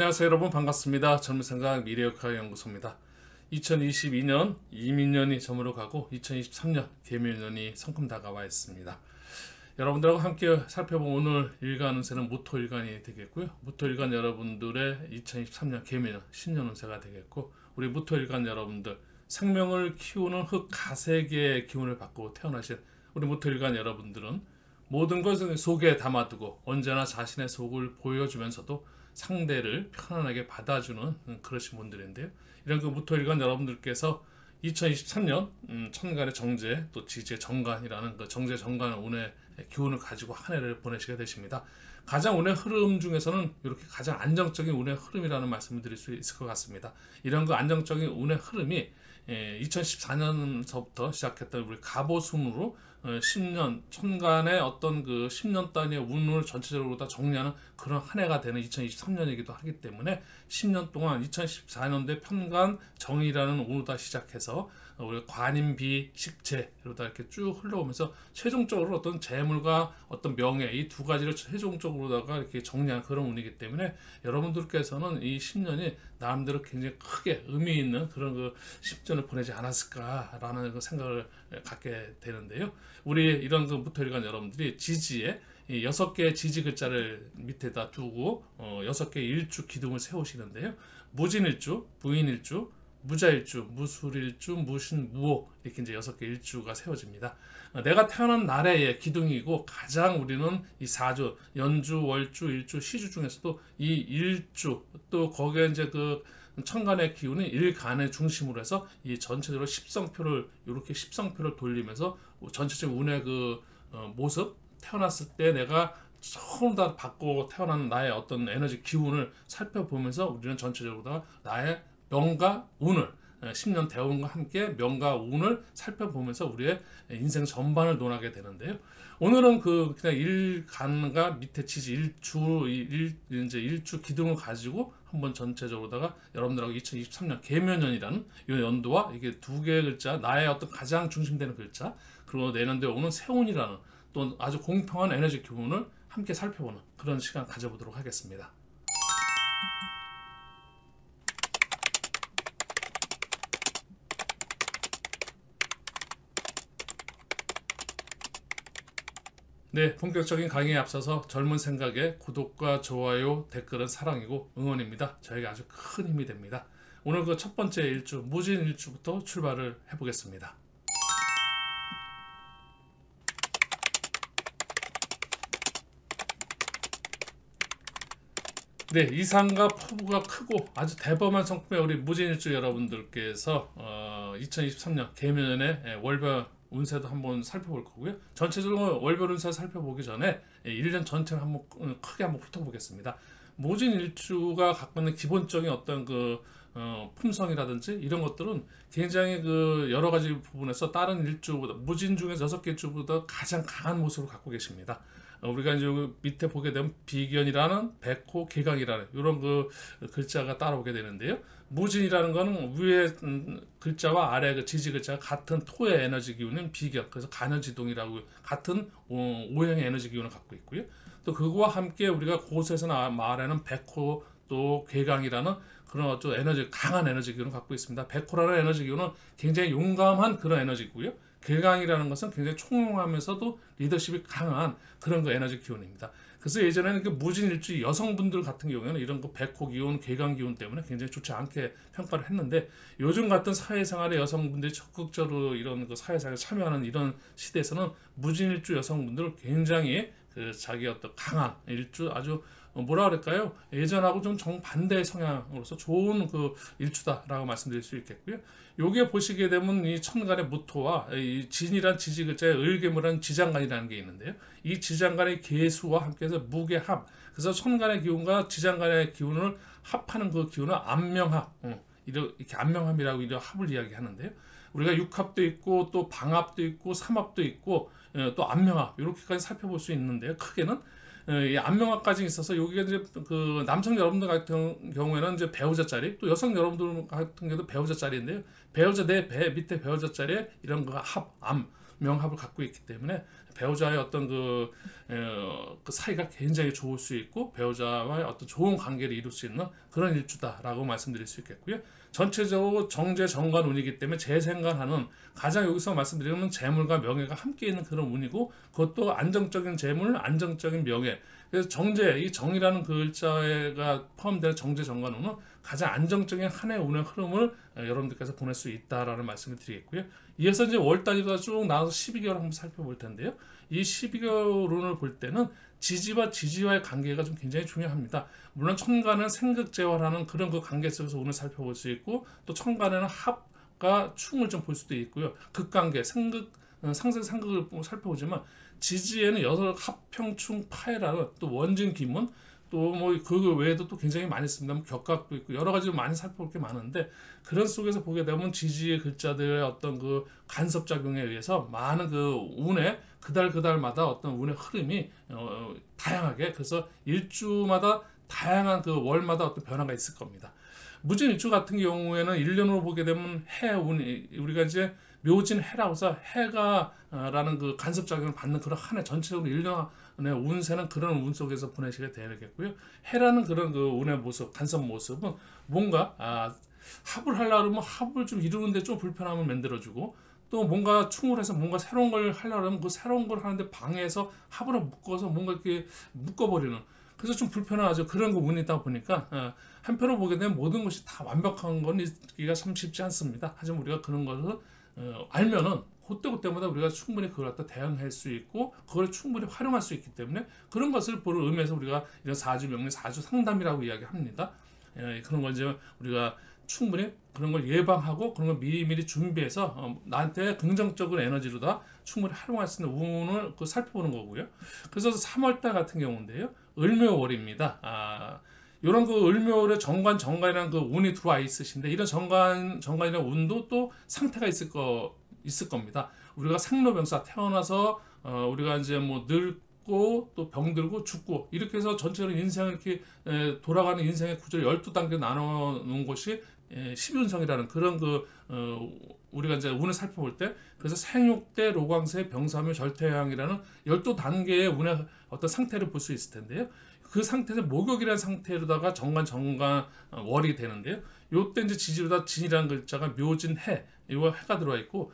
안녕하세요 여러분, 반갑습니다. 젊은생각 미래역학연구소입니다. 2022년 이민년이 저물어가고 2023년 계묘년이 성큼 다가와 있습니다. 여러분들하고 함께 살펴본 오늘 일간 운세는 무토일간이 되겠고요. 무토일간 여러분들의 2023년 계묘년 신년 운세가 되겠고, 우리 무토일간 여러분들 생명을 키우는 흙 가색의 기운을 받고 태어나신 우리 무토일간 여러분들은 모든 것을 속에 담아두고 언제나 자신의 속을 보여주면서도 상대를 편안하게 받아주는 그러신 분들인데요. 이런 그 무토일간 여러분들께서 2023년 천간의 정제 또 지지의 정관이라는 그 정제 정관 운의 기운을 가지고 한 해를 보내시게 되십니다. 가장 운의 흐름 중에서는 이렇게 가장 안정적인 운의 흐름이라는 말씀을 드릴 수 있을 것 같습니다. 이런 그 안정적인 운의 흐름이 2014년서부터 시작했던 우리 갑오순으로 10년 천간의 어떤 그 10년 단위의 운을 전체적으로 다 정리하는 그런 한 해가 되는 2023년이기도 하기 때문에 10년 동안 2014년도에 편간 정의라는 운으로 시작해서 우리 관인비 식재 이러다 이렇게 쭉 흘러오면서 최종적으로 어떤 재물과 어떤 명예 이 두 가지를 최종적으로다가 이렇게 정리한 그런 운이기 때문에 여러분들께서는 이 10년이 나름대로 굉장히 크게 의미 있는 그런 그 10년을 보내지 않았을까라는 그 생각을 갖게 되는데요. 우리 이런 그 무토일간 여러분들이 지지에 이 6개의 지지 글자를 밑에다 두고 6개의 일주 기둥을 세우시는데요. 무진일주, 부인일주, 무자일주, 무술일주, 무신무호 이렇게 이제 6개 일주가 세워집니다. 내가 태어난 날의 기둥이고 가장 우리는 이 4주 연주, 월주, 일주, 시주 중에서도 이 일주 또 거기에 이제 그 천간의 기운은 일간의 중심으로 해서 이 전체적으로 십성표를 이렇게 십성표를 돌리면서 전체적 운의 그 모습 태어났을 때 내가 처음 다 받고 태어난 나의 어떤 에너지 기운을 살펴보면서 우리는 전체적으로 다 나의 명과 운을 10년 대운과 함께 명과 운을 살펴보면서 우리의 인생 전반을 논하게 되는데요. 오늘은 그 그냥 일간과 밑에 지지 이제 일주 기둥을 가지고 한번 전체적으로다가 여러분들하고 2023년 계묘년이라는 이 연도와 이게 두 개의 글자 나의 어떤 가장 중심되는 글자 그리고 내년도에 오는 세운이라는 또 아주 공평한 에너지 기운을 함께 살펴보는 그런 시간 가져보도록 하겠습니다. 네, 본격적인 강의에 앞서서 젊은 생각에 구독과 좋아요, 댓글은 사랑이고 응원입니다. 저에게 아주 큰 힘이 됩니다. 오늘 그 첫 번째 일주, 무진일주부터 출발을 해보겠습니다. 네, 이상과 포부가 크고 아주 대범한 성품의 우리 무진일주 여러분들께서 2023년 계묘년의 월별 운세도 한번 살펴볼 거고요. 전체적으로 월별 운세 살펴보기 전에 1년 전체를 한번 크게 한번 훑어보겠습니다. 무진일주가 갖고 있는 기본적인 어떤 그 품성이라든지 이런 것들은 굉장히 그 여러 가지 부분에서 다른 일주보다 무진 중에서 6개 일주보다 가장 강한 모습을 갖고 계십니다. 우리가 이제 밑에 보게 되면 비견이라는 백호, 개강이라는 이런 그 글자가 따라오게 되는데요. 무진이라는 거는 위에 글자와 아래 그 지지 글자가 같은 토의 에너지 기운은 비견, 그래서 간여지동이라고 같은 O형의 에너지 기운을 갖고 있고요. 또 그거와 함께 우리가 고수에서 말하는 백호 또 개강이라는 그런 어떤 에너지 강한 에너지 기운을 갖고 있습니다. 백호라는 에너지 기운은 굉장히 용감한 그런 에너지고요. 개강이라는 것은 굉장히 총용하면서도 리더십이 강한 그런 그 에너지 기운입니다. 그래서 예전에는 그 무진일주 여성분들 같은 경우에는 이런 그 백호 기운, 개강 기운 때문에 굉장히 좋지 않게 평가를 했는데 요즘 같은 사회생활의 여성분들이 적극적으로 이런 그 사회생활에 참여하는 이런 시대에서는 무진일주 여성분들을 굉장히 그 자기 어떤 강한 일주 아주 뭐라 그럴까요? 예전하고 좀 정반대의 성향으로서 좋은 그 일주다라고 말씀드릴 수 있겠고요. 요게 보시게 되면 이 천간의 무토와 이 진이란 지지 글자에 을개무라는 지장간이라는 게 있는데요. 이 지장간의 계수와 함께해서 무게합. 그래서 천간의 기운과 지장간의 기운을 합하는 그 기운을 안명합. 이렇게 안명합이라고 이런 합을 이야기하는데요. 우리가 육합도 있고 또 방합도 있고 삼합도 있고 또 안명합 이렇게까지 살펴볼 수 있는데요. 크게는 이 안명합까지 있어서 여기가 이제 그 남성 여러분들 같은 경우에는 이제 배우자 자리, 또 여성 여러분들 같은 경우도 배우자 자리인데요. 배우자 내 배 밑에 배우자 자리에 이런 거 합, 암 명합을 갖고 있기 때문에 배우자의 어떤 그 사이가 굉장히 좋을 수 있고 배우자와의 어떤 좋은 관계를 이룰 수 있는 그런 일주다라고 말씀드릴 수 있겠고요. 전체적으로 정제 정관 운이기 때문에 제 생각하는 가장 여기서 말씀드리면 재물과 명예가 함께 있는 그런 운이고 그것도 안정적인 재물, 안정적인 명예. 그래서 정제, 이 정이라는 그 글자가 포함되는 정제 정관 운은 가장 안정적인 한 해 운의 흐름을 여러분들께서 보낼 수 있다라는 말씀을 드리겠고요. 이어서 이제 월 단위로 쭉 나눠서 12개월 한번 살펴볼 텐데요. 이 12개월 운을 볼 때는 지지와 지지와의 관계가 좀 굉장히 중요합니다. 물론 천간은 생극재화라는 그런 그 관계 속에서 운을 살펴볼 수 있고 또 천간에는 합과 충을 좀 볼 수도 있고요. 극관계, 생극, 상생 상극을 살펴보지만 지지에는 여섯 합평충 파해라는 또 원진 기문 또 뭐 그 외에도 또 굉장히 많이 있습니다. 격각도 있고 여러 가지 많이 살펴볼 게 많은데 그런 속에서 보게 되면 지지의 글자들의 어떤 그 간섭 작용에 의해서 많은 그 운의 그달마다 어떤 운의 흐름이 다양하게 그래서 일주마다 다양한 그 월마다 어떤 변화가 있을 겁니다. 무진일주 같은 경우에는 1년으로 보게 되면 해 운이 우리가 이제 묘진 해라고 해서 해가 라는 그 간섭 작용을 받는 그런 한 해 전체적으로 1년의 운세는 그런 운 속에서 보내시게 되겠고요. 해라는 그런 그 운의 모습, 간섭 모습은 뭔가 합을 하려고 하면 합을 좀 이루는데 좀 불편함을 만들어주고 또 뭔가 충을 해서 뭔가 새로운 걸 하려고 하면 그 새로운 걸 하는데 방해해서 합으로 묶어서 뭔가 이렇게 묶어버리는 그래서 좀 불편하죠. 그런 거 운이 있다 보니까 한편으로 보게 되면 모든 것이 다 완벽한 건 있기가 참 쉽지 않습니다. 하지만 우리가 그런 것을 알면은 그때마다 우리가 충분히 그걸 갖다 대응할 수 있고 그걸 충분히 활용할 수 있기 때문에 그런 것을 보는 의미에서 우리가 이런 사주 명리 사주 상담이라고 이야기합니다. 그런 걸 이제 우리가 충분히 그런 걸 예방하고 그런 걸 미리미리 준비해서 나한테 긍정적인 에너지로 다 충분히 활용할 수 있는 운을 살펴보는 거고요. 그래서 3월달 같은 경우인데요. 을묘월입니다. 이런 그 을묘월에 정관이라는 그 운이 들어와 있으신데 이런 정관이라는 운도 또 상태가 있을 겁니다. 우리가 생로병사 태어나서 우리가 이제 뭐 늙고 또 병들고 죽고 이렇게 해서 전체적으로 인생을 이렇게 돌아가는 인생의 구조를 12단계 나눠 놓은 것이 12운성이라는 그런 우리가 이제 운을 살펴볼 때 그래서 생육대, 로광세, 병사묘, 절태양이라는 12단계의 운의 어떤 상태를 볼 수 있을 텐데요. 그 상태에서 목욕이라는 상태로다가 정관 월이 되는데요. 요때 이제 지지로다 진이라는 글자가 묘진 해, 이거 해가 들어와 있고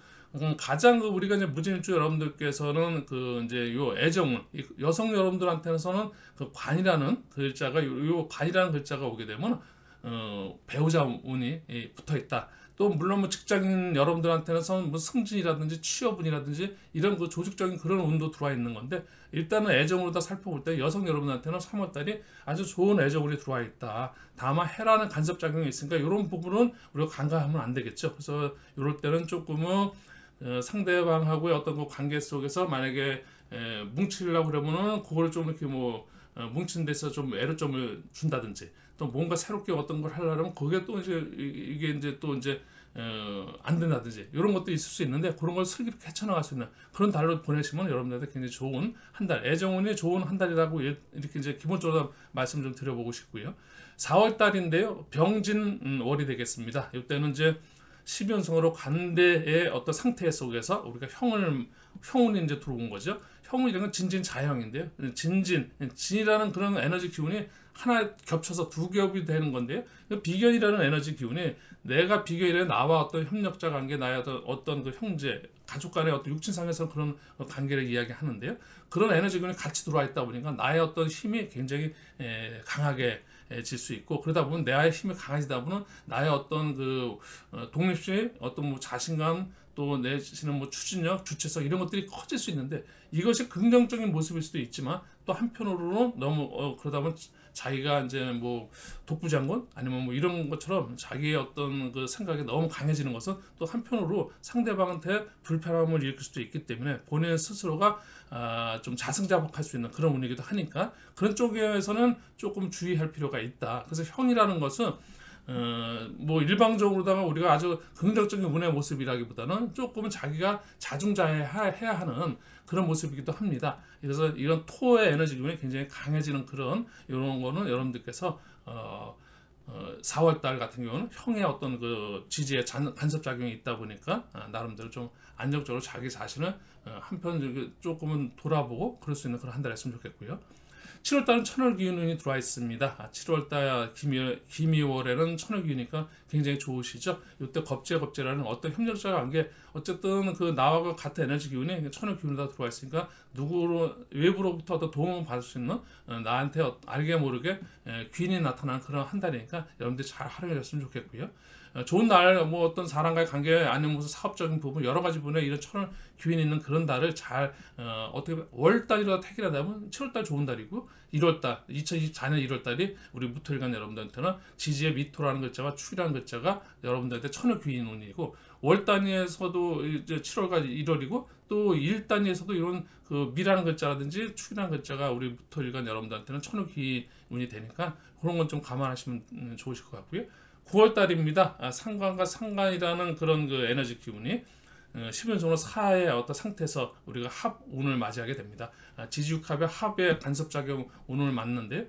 가장 우리가 이제 무진일주 여러분들께서는 그 이제 요 애정운 여성 여러분들한테서는 그 관이라는 글자가 요 관이라는 글자가 오게 되면 배우자 운이 붙어 있다. 또 물론 뭐 직장인 여러분들한테는 뭐 승진이라든지 취업운이라든지 이런 그 조직적인 그런 운도 들어와 있는 건데 일단은 애정으로 다 살펴볼 때 여성 여러분한테는 3월달이 아주 좋은 애정운이 들어와 있다. 다만 해라는 간섭 작용이 있으니까 이런 부분은 우리가 간과하면 안 되겠죠. 그래서 이럴 때는 조금은 상대방하고의 어떤 그 관계 속에서 만약에 뭉치려고 그러면은 그거를 좀 이렇게 뭐 뭉친 데서 좀 애로점을 준다든지 또 뭔가 새롭게 어떤 걸 하려면 그게 또 이제 이게 이제 또 이제 안 된다든지 이런 것도 있을 수 있는데 그런 걸 슬기롭게 헤쳐나갈 수 있는 그런 달로 보내시면 여러분들한테 굉장히 좋은 한 달, 애정운이 좋은 한 달이라고 이렇게 이제 기본적으로 말씀 좀 드려보고 싶고요. 4월 달인데요. 병진 월이 되겠습니다. 이때는 이제 12연성으로 관대의 어떤 상태 속에서 우리가 형운이 이제 들어온 거죠. 형운이라는 건 진진자형인데요. 진이라는 그런 에너지 기운이 하나 겹쳐서 두 겹이 되는 건데요. 비견이라는 에너지 기운이 내가 비견이래 나와 어떤 협력자 관계, 나의 어떤 그 형제, 가족 간의 어떤 육친상에서 그런 관계를 이야기하는데요. 그런 에너지 기운이 같이 들어와 있다 보니까 나의 어떤 힘이 굉장히 강하게 질 수 있고 그러다 보면 나의 힘이 강해지다 보면 나의 어떤 그 독립심, 어떤 뭐 자신감 또 내지는 뭐 추진력, 주체성 이런 것들이 커질 수 있는데 이것이 긍정적인 모습일 수도 있지만 또 한편으로는 너무 그러다 보면 자기가 이제 뭐 독부장군 아니면 뭐 이런 것처럼 자기의 어떤 그 생각이 너무 강해지는 것은 또 한편으로 상대방한테 불편함을 일으킬 수도 있기 때문에 본인 스스로가 좀 자승자복할 수 있는 그런 분위기도 하니까 그런 쪽에서는 조금 주의할 필요가 있다. 그래서 형이라는 것은 뭐 일방적으로다가 우리가 아주 긍정적인 운의 모습이라기보다는 조금은 자기가 자중자애해야 하는 그런 모습이기도 합니다. 그래서 이런 토의 에너지 기운이 굉장히 강해지는 그런 이런 거는 여러분들께서 4월달 같은 경우는 형의 어떤 그 지지에 간섭 작용이 있다 보니까 나름대로 좀 안정적으로 자기 자신을 한편 조금은 돌아보고 그럴 수 있는 그런 한 달 했으면 좋겠고요. 7월달은 천월기운이 들어와 있습니다. 7월달 김이월에는 천월기우니까 굉장히 좋으시죠. 이때 겁재라는 어떤 협력자 관계, 어쨌든 그 나와 같은 에너지 기운이 천월기운으로 들어와 있으니까 외부로부터 어떤 도움을 받을 수 있는 나한테 알게 모르게 귀인이 나타나는 그런 한 달이니까 여러분들이 잘 활용하셨으면 좋겠고요. 좋은 날, 뭐 어떤 사람과의 관계 아니면 무슨 사업적인 부분 여러 가지 부분에 이런 천월 기운이 있는 그런 달을 잘 어떻게 월달이라도 택이라면 7월달 좋은 달이고 1월달 2024년 1월달이 우리 무토일간 여러분들한테는 지지의 미토라는 글자와 축이라는 글자가 여러분들한테 천월 기운 운이고 월 단위에서도 이제 7월까지 1월이고 또 일 단위에서도 이런 그 미라는 글자라든지 축이라는 글자가 우리 무토일간 여러분들한테는 천월 기운이 되니까 그런 건 좀 감안하시면 좋으실 것 같고요. 9월달입니다. 상관과 상관이라는 그런 그 에너지 기운이 10연속으로 4의 어떤 상태에서 우리가 합운을 맞이하게 됩니다. 지지육합의 합의 간섭작용 운을 맞는데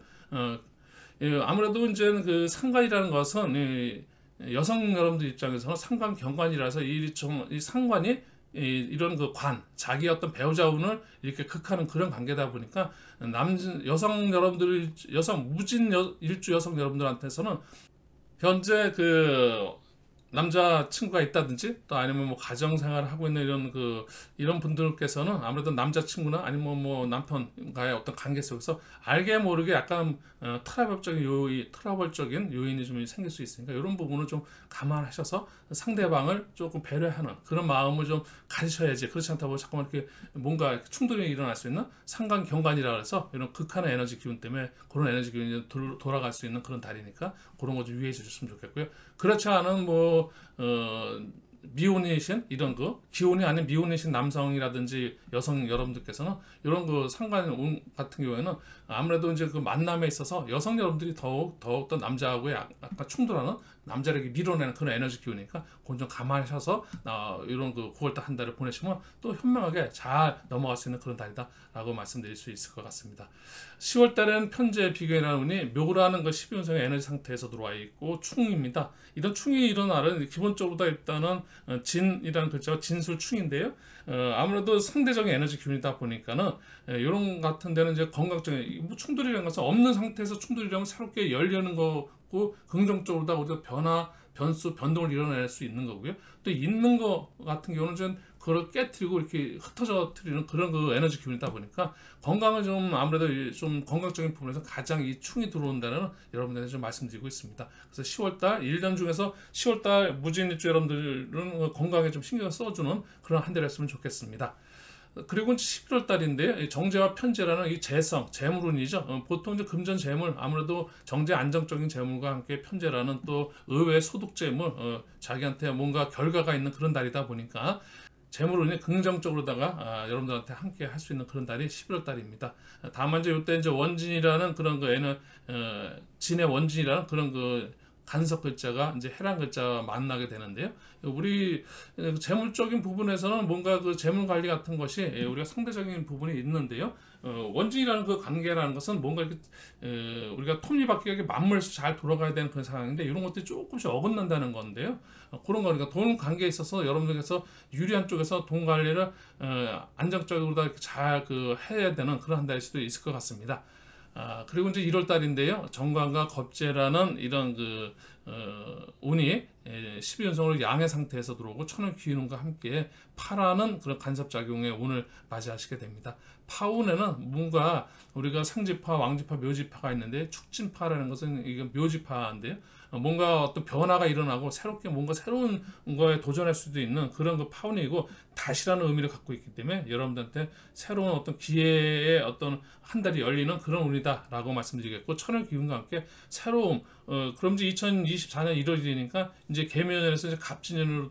아무래도 이제 그 상관이라는 것은 여성 여러분들 입장에서는 상관 경관이라서 이 상관이 이런 그 자기 어떤 배우자 운을 이렇게 극하는 그런 관계다 보니까 여성 여러분들, 무진 일주 여성 여러분들한테서는 현재 그 남자 친구가 있다든지 또 아니면 뭐 가정 생활을 하고 있는 이런 분들께서는 아무래도 남자 친구나 아니면 뭐 남편과의 어떤 관계 속에서 알게 모르게 약간 트러블적인 요인이 좀 생길 수 있으니까 이런 부분을 좀 감안하셔서 상대방을 조금 배려하는 그런 마음을 좀 가지셔야지. 그렇지 않다고 자꾸만 이렇게 뭔가 충돌이 일어날 수 있는 상관 경관이라 해서 이런 극한의 에너지 기운 때문에 그런 에너지 기운이 돌아갈 수 있는 그런 달이니까 그런 거 좀 유의해 주셨으면 좋겠고요. 그렇지 않은 미혼이신 이런 기혼이 아닌 미혼이신 남성이라든지 여성 여러분들께서는 이런 상관 같은 경우에는 아무래도 이제 그 만남에 있어서 여성 여러분들이 더욱더 남자하고의 약간 충돌하는 남자에게 밀어내는 그런 에너지 기운이니까 그건 좀 감안하셔서 이런 9월달 한 달을 보내시면 또 현명하게 잘 넘어갈 수 있는 그런 달이다라고 말씀드릴 수 있을 것 같습니다. 10월달에는 편재 비견이라는 운이 묘라는 12운성의 에너지 상태에서 들어와 있고 충입니다. 이런 충이 일어나는 기본적으로 일단은 진이라는 글자가 진술충인데요. 아무래도 상대적인 에너지 기운이다 보니까는 이런 같은 데는 이제 건강적인 충돌이라는 것은 없는 상태에서 충돌이라면 새롭게 열리는 거고 긍정적으로 다 우리가 변동을 일어낼 수 있는 거고요. 또 있는 거 같은 경우는 좀 그걸 깨트리고 이렇게 흩어져 트리는 그런 에너지 기운이다 보니까 건강을 좀 아무래도 좀 건강적인 부분에서 가장 이 충이 들어온다는 여러분들한테 좀 말씀드리고 있습니다. 그래서 10월달 1년 중에서 10월달 무진일주 여러분들은 건강에 좀 신경을 써주는 그런 한 달을 했으면 좋겠습니다. 그리고 11월 달인데 정제와 편제라는 이 재물운이죠. 보통 이제 금전 재물, 아무래도 정제 안정적인 재물과 함께 편제라는 또 의외의 소득 재물, 자기한테 뭔가 결과가 있는 그런 달이다 보니까 재물운이 긍정적으로다가 여러분들한테 함께 할 수 있는 그런 달이 11월 달입니다. 다만 이때 원진이라는 그런 진의 원진이라는 그런 간섭 글자가 이제 해랑 글자와 만나게 되는데요. 우리 재물적인 부분에서는 뭔가 재물 관리 같은 것이 우리가 상대적인 부분이 있는데요. 원진이라는 관계라는 것은 뭔가 이렇게 우리가 톱니바퀴가 만물에서 잘 돌아가야 되는 그런 상황인데 이런 것들이 조금씩 어긋난다는 건데요. 그런 거니까 돈 관계에 있어서 여러분들께서 유리한 쪽에서 돈 관리를 안정적으로 이렇게 잘 해야 되는 그런 한 달일 수도 있을 것 같습니다. 그리고 이제 1월 달인데요. 정관과 겁재라는 이런 운이 12연성으로 양의 상태에서 들어오고 천월 기운과 함께 파라는 그런 간섭작용의 운을 맞이하시게 됩니다. 파운에는 뭔가 우리가 상지파, 왕지파, 묘지파가 있는데 축진파라는 것은 이게 묘지파인데요. 뭔가 어떤 변화가 일어나고 새롭게 뭔가 새로운 거에 도전할 수도 있는 그런 파운이고 다시라는 의미를 갖고 있기 때문에 여러분들한테 새로운 어떤 기회의 어떤 한 달이 열리는 그런 운이다라고 말씀드리겠고 천월 기운과 함께 새로운 그럼 이제 2024년 1월이니까 이제 개묘년에서 이제 갑진년으로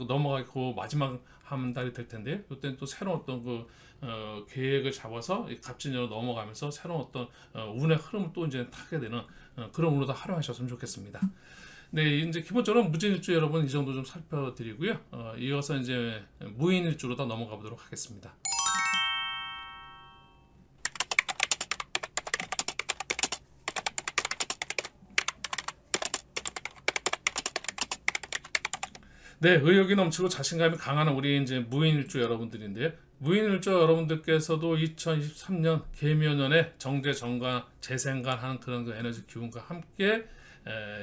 넘어가고 마지막 한 달이 될 텐데 이때는 또 새로운 어떤 계획을 잡아서 갑진년으로 넘어가면서 새로운 어떤 운의 흐름을 또 이제 타게 되는 그런 운으로 활용하셨으면 좋겠습니다. 네, 이제 기본적으로 무진일주 여러분 이 정도 좀 살펴드리고요. 이어서 이제 무인일주로 다 넘어가 보도록 하겠습니다. 네, 의욕이 넘치고 자신감이 강한 우리 이제 무인일주 여러분들인데요. 무인일주 여러분들께서도 2023년 개묘년에 정제, 정관, 재생관하는 그런 그 에너지 기운과 함께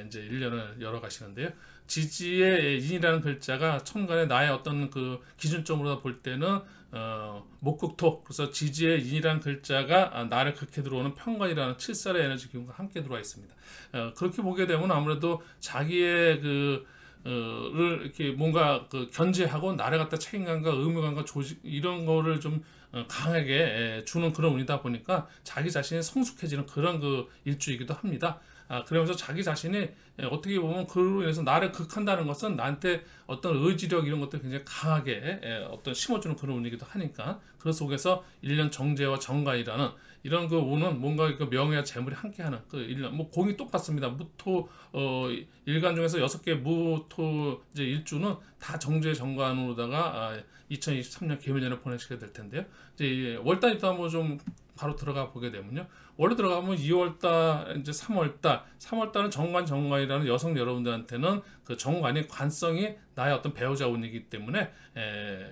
이제 1년을 열어가시는데요. 지지의 인이라는 글자가 천간에 나의 어떤 그 기준점으로 볼 때는 목극토, 그래서 지지의 인이라는 글자가 나를 극해 들어오는 편관이라는 칠살의 에너지 기운과 함께 들어와 있습니다. 그렇게 보게 되면 아무래도 자기의 를 이렇게 뭔가 그 견제하고 나를 갖다 책임감과 의무감과 조직 이런 거를 좀 강하게 주는 그런 운이다 보니까 자기 자신이 성숙해지는 그런 그 일주이기도 합니다. 그러면서 자기 자신이 어떻게 보면 그로 인해서 나를 극한다는 것은 나한테 어떤 의지력 이런 것들 굉장히 강하게 어떤 심어주는 그런 운이기도 하니까 그 속에서 1년 정제와 정관이라는 이런 그 운은 뭔가 그 명예와 재물이 함께하는 그 1년 뭐 공이 똑같습니다. 무토 일간 중에서 6개 무토 이제 일주는 다 정제 정관으로다가 2023년 개묘년을 보내시게 될 텐데요. 이제 월단부터 한번 좀 바로 들어가 보게 되면요. 원래 들어가면 2월달, 이제 3월달은 정관이라는 여성 여러분들한테는 그 정관이 관성이 나의 어떤 배우자 운이기 때문에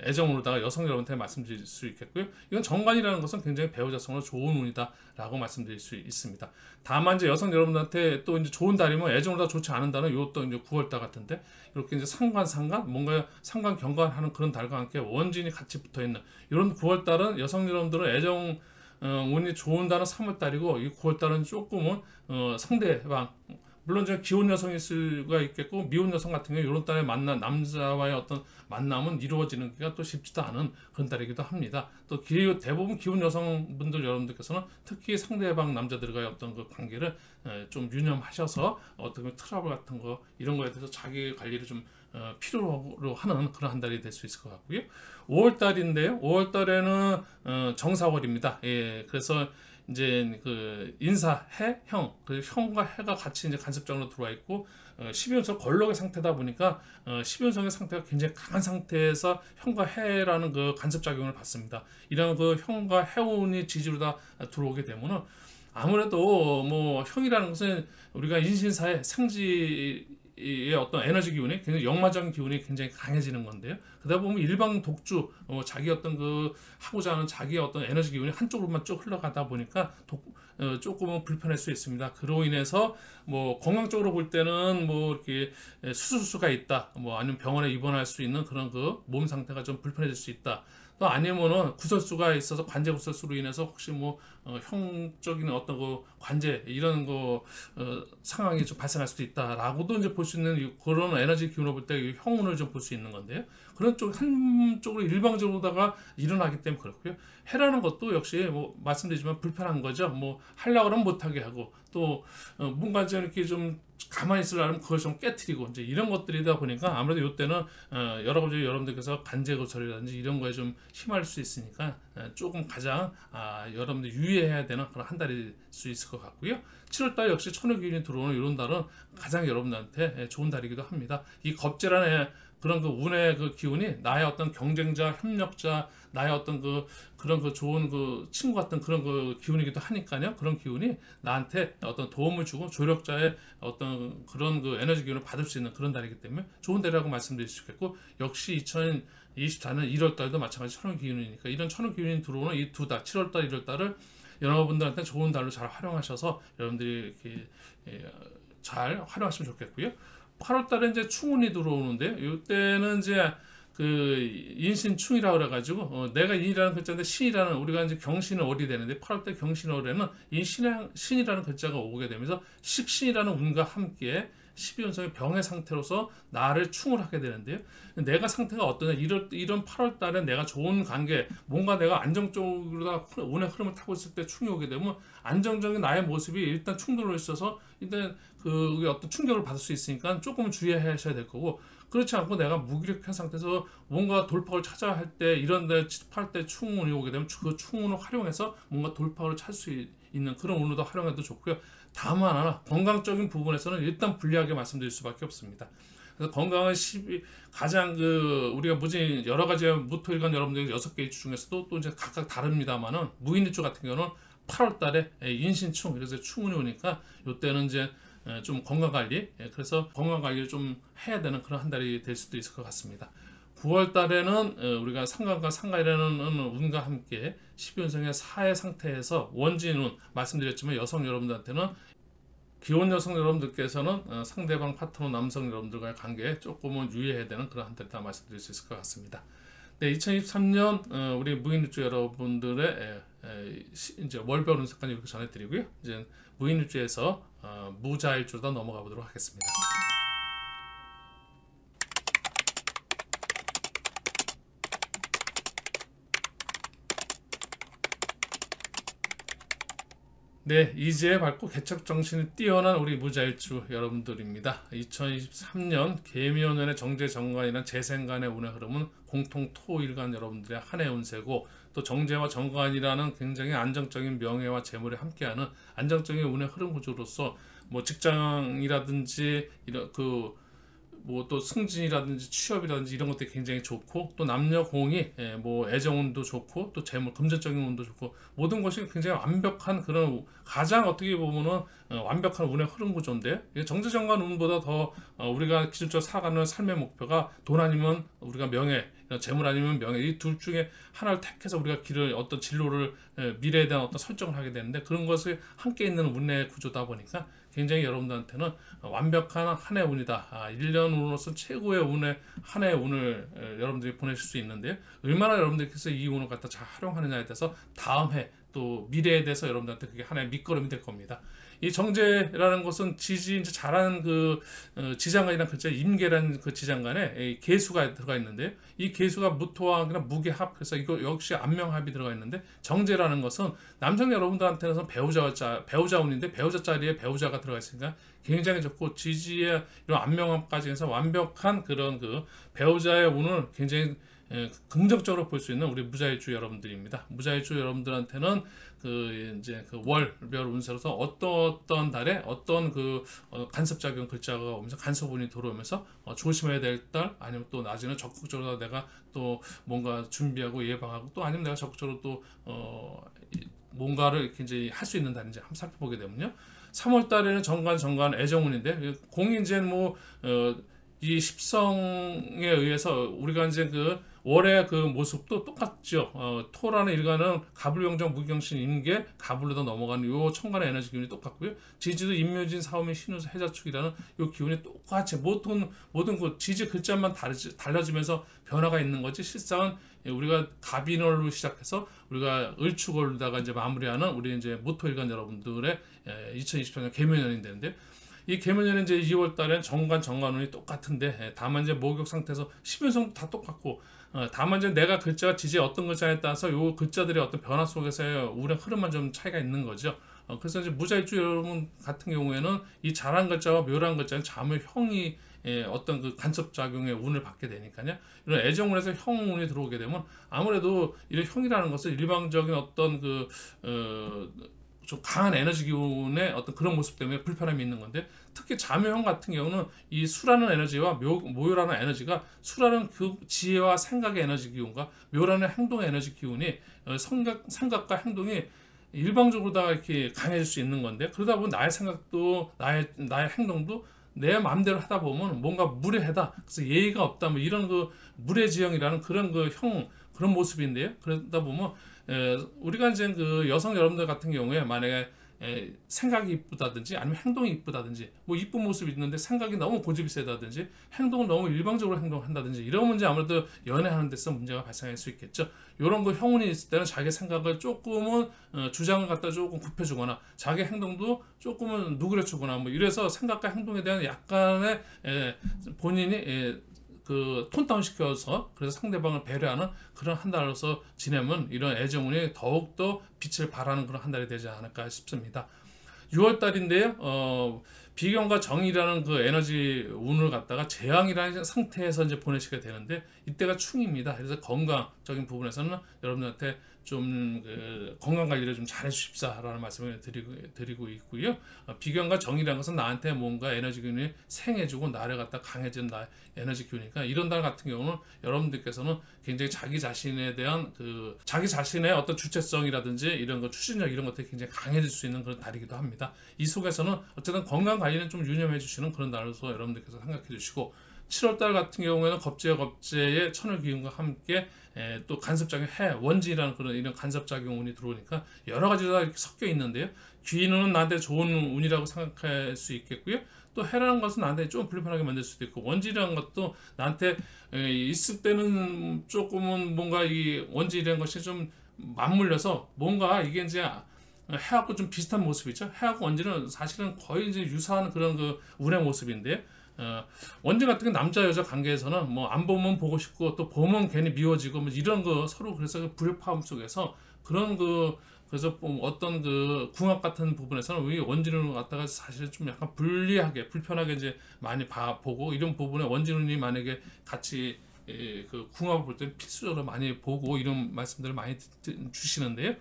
애정으로다가 여성 여러분한테 말씀드릴 수 있겠고요. 이건 정관이라는 것은 굉장히 배우자성으로 좋은 운이다라고 말씀드릴 수 있습니다. 다만 이제 여성 여러분들한테 또 이제 좋은 달이면 애정으로다 좋지 않은 달은 요것도 이제 9월달 같은데 이렇게 이제 상관 뭔가 상관 경관하는 그런 달과 함께 원진이 같이 붙어 있는 이런 9월달은 여성 여러분들은 애정 운이 좋은 달은 3월달이고 이 9월달은 조금은 상대방 물론 이제 기혼 여성일 수가 있겠고 미혼 여성 같은 경우 이런 달에 만난 남자와의 어떤 만남은 이루어지는 게 또 쉽지도 않은 그런 달이기도 합니다. 또 대부분 기혼 여성분들 여러분들께서는 특히 상대방 남자들과의 어떤 그 관계를 좀 유념하셔서 어떤 트러블 같은 거 이런 거에 대해서 자기 관리를 좀 필요로 하는 그런 한 달이 될 수 있을 것 같고요. 5월달인데요. 5월달에는 정사월입니다. 예, 그래서 이제 그 인사, 해, 형, 그 형과 해가 같이 이제 간섭장으로 들어와 있고 12운석 걸럭의 상태다 보니까 12운석의 상태가 굉장히 강한 상태에서 형과 해라는 그 간섭작용을 받습니다. 이런 그 형과 해운이 지지로 다 들어오게 되면은 아무래도 뭐 형이라는 것은 우리가 인신사의 생지의 어떤 에너지 기운이 굉장히 역마적인 기운이 굉장히 강해지는 건데요. 그러다 보면 일방 독주, 자기 어떤 그 하고자 하는 자기의 어떤 에너지 기운이 한쪽으로만 쭉 흘러가다 보니까 조금은 불편할 수 있습니다. 그로 인해서 뭐 건강적으로 볼 때는 뭐 이렇게 수술수가 있다, 뭐 아니면 병원에 입원할 수 있는 그런 그 몸 상태가 좀 불편해질 수 있다. 또 아니면은 구설수가 있어서 관제 구설수로 인해서 혹시 뭐 형적인 어떤 그 관제 이런 거 상황이 좀 발생할 수도 있다라고도 이제 볼 수 있는 그런 에너지 기운을 볼 때 형운을 좀 볼 수 있는 건데요. 그런 쪽 한쪽으로 일방적으로다가 일어나기 때문에 그렇고요. 해라는 것도 역시 뭐 말씀드리지만 불편한 거죠. 뭐 하려고 하면 못하게 하고 또 뭔가 좀 이렇게 좀 가만히 있으려면 그걸 좀 깨트리고 이제 이런 것들이다 보니까 아무래도 이때는 여러 가지 여러분들께서 관제거설이라든지 이런 거에 좀 힘할 수 있으니까 조금 가장 여러분들 유의해야 되는 그런 한 달일 수 있을 것 같고요. 7월달 역시 천호기운이 들어오는 이런 달은 가장 여러분들한테 좋은 달이기도 합니다. 이 겁재라는 그런 그 운의 그 기운이 나의 어떤 경쟁자, 협력자, 나의 어떤 그런 그 좋은 그 친구 같은 그런 그 기운이기도 하니까요. 그런 기운이 나한테 어떤 도움을 주고 조력자의 어떤 그런 그 에너지 기운을 받을 수 있는 그런 달이기 때문에 좋은 달이라고 말씀드릴 수 있겠고 역시 2024년 1월 달도 마찬가지 천호 기운이니까 이런 천호 기운이 들어오는 이 두 달, 7월 달, 1월 달을 여러분들한테 좋은 달로 잘 활용하셔서 여러분들이 이렇게 잘 활용하시면 좋겠고요. 8월 달에 이제 충운이 들어오는데 이때는 이제 그 인신충이라고 그래가지고 내가 인이라는 글자인데 신이라는 우리가 이제 경신을 월이 되는데 8월 달 경신월에는 이 신이라는 글자가 오게 되면서 식신이라는 운과 함께 12운성의 병의 상태로서 나를 충을 하게 되는데요. 내가 상태가 어떠냐 이런 8월 달에 내가 좋은 관계 뭔가 내가 안정적으로 운의 흐름을 타고 있을 때 충이 오게 되면 안정적인 나의 모습이 일단 충돌로 있어서 일단 그 어떤 충격을 받을 수 있으니까 조금 주의하셔야 될 거고 그렇지 않고 내가 무기력한 상태에서 뭔가 돌파구를 찾아야 할 때 이런 데 할 때 충운이 오게 되면 그 충운을 활용해서 뭔가 돌파구를 찾을 수 있는 그런 운으로 활용해도 좋고요. 다만 하나 건강적인 부분에서는 일단 불리하게 말씀드릴 수밖에 없습니다. 그래서 건강은 가장 우리가 무진 여러 가지 무토일간 여러분들 6개 일주 중에서도 또 이제 각각 다릅니다만은 무인일주 같은 경우는 8월 달에 인신충 그래서 충운이 오니까 이때는 이제 좀 건강관리, 그래서 건강관리를 좀 해야 되는 그런 한 달이 될 수도 있을 것 같습니다. 9월 달에는 우리가 상관과 상가이라는 운과 함께 12운성의 사의 상태에서 원진운, 말씀드렸지만 여성 여러분들한테는 기혼 여성 여러분들께서는 상대방 파트너 남성 여러분들과의 관계에 조금은 유의해야 되는 그런 한 달이다 말씀드릴 수 있을 것 같습니다. 네, 2023년 우리 무인일주 여러분들의 이제 월별 운세까지 이렇게 전해드리고요. 이제 무인일주에서 무자일주로 넘어가 보도록 하겠습니다. 네, 이제 밝고 개척 정신이 뛰어난 우리 무자일주 여러분들입니다. 2023년 개묘년의 정제 정관이나 재생간의 운의 흐름은 공통 토일간 여러분들의 한 해 운세고, 또 정제와 정관이라는 굉장히 안정적인 명예와 재물이 함께하는 안정적인 운의 흐름 구조로서 뭐 직장이라든지 이런 뭐 또 승진이라든지 취업이라든지 이런 것들이 굉장히 좋고, 또 남녀 공이 뭐 애정운도 좋고, 또 재물 금전적인 운도 좋고, 모든 것이 굉장히 완벽한 그런 가장 어떻게 보면은 완벽한 운의 흐름 구조인데, 정제정관 운보다 더 우리가 기술적으로 살아가는 삶의 목표가 돈 아니면 우리가 명예, 재물 아니면 명예, 이 둘 중에 하나를 택해서 우리가 길을 어떤 진로를 미래에 대한 어떤 설정을 하게 되는데, 그런 것이 함께 있는 운의 구조다 보니까 굉장히 여러분들한테는 완벽한 한 해 운이다. 1년 운으로서 최고의 운의 한 해 운을 여러분들이 보내실 수 있는데요. 얼마나 여러분들께서 이 운을 갖다 잘 활용하느냐에 대해서 다음 해 또 미래에 대해서 여러분들한테 그게 하나의 밑거름이 될 겁니다. 이 정제라는 것은 지지 이제 잘하는 지장간이란 글자 임계라는 그 지장간에 계수가 들어가 있는데, 이 계수가 무토와 그냥 무계합, 그래서 이거 역시 안명합이 들어가 있는데, 정제라는 것은 남성 여러분들한테는 배우자 운인데 배우자 자리에 배우자가 들어가 있으니까 굉장히 좋고, 지지의 이런 안명합까지 해서 완벽한 그런 배우자의 운을 굉장히 긍정적으로 볼 수 있는 우리 무자일주 여러분들입니다. 무자일주 여러분들한테는 이제 월별 운세로서 어떤 달에 어떤 간섭작용 글자가 오면서 간섭운이 들어오면서 조심해야 될 달, 아니면 또 낮에는 적극적으로 내가 또 뭔가 준비하고 예방하고, 또 아니면 내가 적극적으로 또 뭔가를 이렇게 이제 할 수 있는 달인지 한번 살펴보게 되면요. 3월 달에는 정관 애정운인데, 공이 이제 이 십성에 의해서 우리가 이제 월의 모습도 똑같죠. 토라는 일간은 가불경정 무경신 임계 가불로도 넘어가는 요 천간의 에너지 기운이 똑같고요. 지지도 임묘진 사오미 신우수 해자축이라는 요 기운이 똑같이 모든 지지 글자만 달라지면서 변화가 있는 거지, 실상은 우리가 갑인월로 시작해서 우리가 을축월로다가 이제 마무리하는 우리 이제 모토일간 여러분들의 2024년 개묘년이 되는데, 이 개묘년은 이제 2월 달엔 정관운이 똑같은데, 다만 이제 목욕 상태에서 10연성도 다 똑같고, 다만 이제 내가 글자가 지지에 어떤 글자에 따라서 요 글자들의 어떤 변화 속에서의 운의 흐름만 좀 차이가 있는 거죠. 그래서 이제 무자일주 여러분 같은 경우에는 이 잘한 글자와 묘한 글자는 자묘형이 어떤 간섭작용의 운을 받게 되니까요. 이런 애정운에서 형운이 들어오게 되면 아무래도 이런 형이라는 것은 일방적인 어떤 좀 강한 에너지 기운의 어떤 그런 모습 때문에 불편함이 있는 건데, 특히 자묘형 같은 경우는 이 수라는 에너지와 모요라는 에너지가, 수라는 지혜와 생각의 에너지 기운과 묘라는 행동의 에너지 기운이 생각과 행동이 일방적으로 다 이렇게 강해질 수 있는 건데, 그러다 보면 나의 생각도 나의 행동도 내 마음대로 하다 보면 뭔가 무례하다, 그래서 예의가 없다, 뭐 이런 무례지형이라는 그런 그런 모습인데요. 그러다 보면 우리가 이제 여성 여러분들 같은 경우에 만약에 생각이 이쁘다든지 아니면 행동이 이쁘다든지, 뭐 이쁜 모습이 있는데 생각이 너무 고집이 세다든지 행동을 너무 일방적으로 행동한다든지, 이런 문제 아무래도 연애하는 데서 문제가 발생할 수 있겠죠. 이런 형운이 있을 때는 자기 생각을 조금은 주장을 갖다 조금 굽혀주거나, 자기 행동도 조금은 누그려주거나, 뭐 이래서 생각과 행동에 대한 약간의 본인이 톤다운 시켜서, 그래서 상대방을 배려하는 그런 한 달로서 지내면 이런 애정운이 더욱더 빛을 발하는 그런 한 달이 되지 않을까 싶습니다. 6월 달인데요. 비경과 정이라는 에너지 운을 갖다가 재앙이라는 상태에서 이제 보내시게 되는데, 이때가 충입니다. 그래서 건강적인 부분에서는 여러분들한테 좀 건강 관리를 좀 잘해 주십사라는 말씀을 드리고 있고요. 비견과 정이라는 것은 나한테 뭔가 에너지 기운이 생해주고 나를 갖다 강해지는 나 에너지 기운이니까, 이런 달 같은 경우는 여러분들께서는 굉장히 자기 자신에 대한 자기 자신의 어떤 주체성이라든지 이런 거 추진력 이런 것들이 굉장히 강해질 수 있는 그런 달이기도 합니다. 이 속에서는 어쨌든 건강 관리는 좀 유념해 주시는 그런 달로서 여러분들께서 생각해 주시고, 7월달 같은 경우에는 겁재의 천을 기운과 함께 또 간섭작용 해 원지라는 그런 이런 간섭작용 운이 들어오니까 여러 가지가 이렇게 섞여 있는데요. 귀인은 나한테 좋은 운이라고 생각할 수 있겠고요. 또 해라는 것은 나한테 좀 불편하게 만들 수도 있고, 원지라는 것도 나한테 있을 때는 조금은 뭔가 이 원지라는 것이 좀 맞물려서 뭔가 이게 이제 해하고 좀 비슷한 모습이죠. 해하고 원지는 사실은 거의 이제 유사한 그런 운의 모습인데요. 원지 같은 게 남자 여자 관계에서는 뭐 안 보면 보고 싶고 또 보면 괜히 미워지고 뭐 이런 거 서로, 그래서 불협화음 속에서 그런 그래서 어떤 궁합 같은 부분에서는 이 원진을 갖다가 사실 좀 약간 불리하게 불편하게 이제 많이 보고, 이런 부분에 원진운이 만약에 같이 궁합을 볼 때는 필수적으로 많이 보고 이런 말씀들을 많이 주시는데요.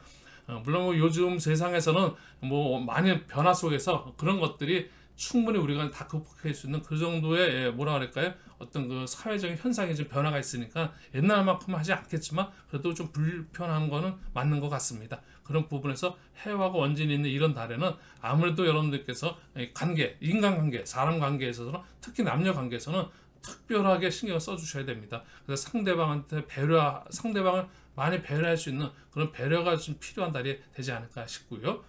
물론 뭐 요즘 세상에서는 뭐 많은 변화 속에서 그런 것들이 충분히 우리가 다 극복할 수 있는 그 정도의 뭐라 그럴까요? 어떤 사회적인 현상이 좀 변화가 있으니까 옛날만큼 하지 않겠지만 그래도 좀 불편한 거는 맞는 것 같습니다. 그런 부분에서 해하고 원진이 있는 이런 달에는 아무래도 여러분들께서 관계, 인간관계, 사람 관계에 있어서는 특히 남녀 관계에서는 특별하게 신경을 써주셔야 됩니다. 그래서 상대방한테 상대방을 많이 배려할 수 있는 그런 배려가 좀 필요한 달이 되지 않을까 싶고요.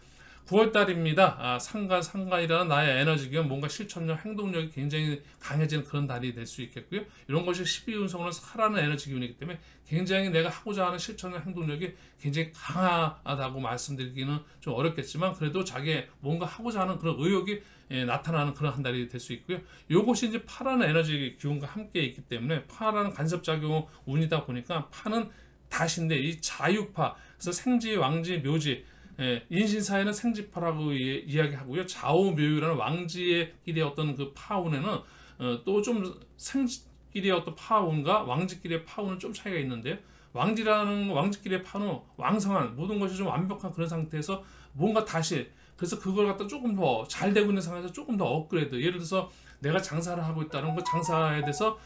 9월달입니다. 상간이라는 나의 에너지 기운, 뭔가 실천력, 행동력이 굉장히 강해지는 그런 달이 될 수 있겠고요. 이런 것이 12운성으로 살아는 에너지 기운이기 때문에 굉장히 내가 하고자 하는 실천력, 행동력이 굉장히 강하다고 말씀드리기는 좀 어렵겠지만, 그래도 자기의 뭔가 하고자 하는 그런 의욕이 나타나는 그런 한 달이 될 수 있고요. 이것이 이제 파라는 에너지 기운과 함께 있기 때문에, 파라는 간섭작용 운이다 보니까 파는 다시인데 이 자유파, 그래서 생지, 왕지, 묘지, 인신사에는 생지파라고 이야기하고요. 좌우묘유라는 왕지의 길의 어떤 그 파운에는 또 좀 생지길의 어떤 파운과 왕지길의 파운은 좀 차이가 있는데요. 왕지길의 파운은 왕성한 모든 것이 좀 완벽한 그런 상태에서 뭔가 다시, 그래서 그걸 갖다 조금 더 잘 되고 있는 상황에서 조금 더 업그레이드, 예를 들어서 내가 장사를 하고 있다는 그 장사에 대해서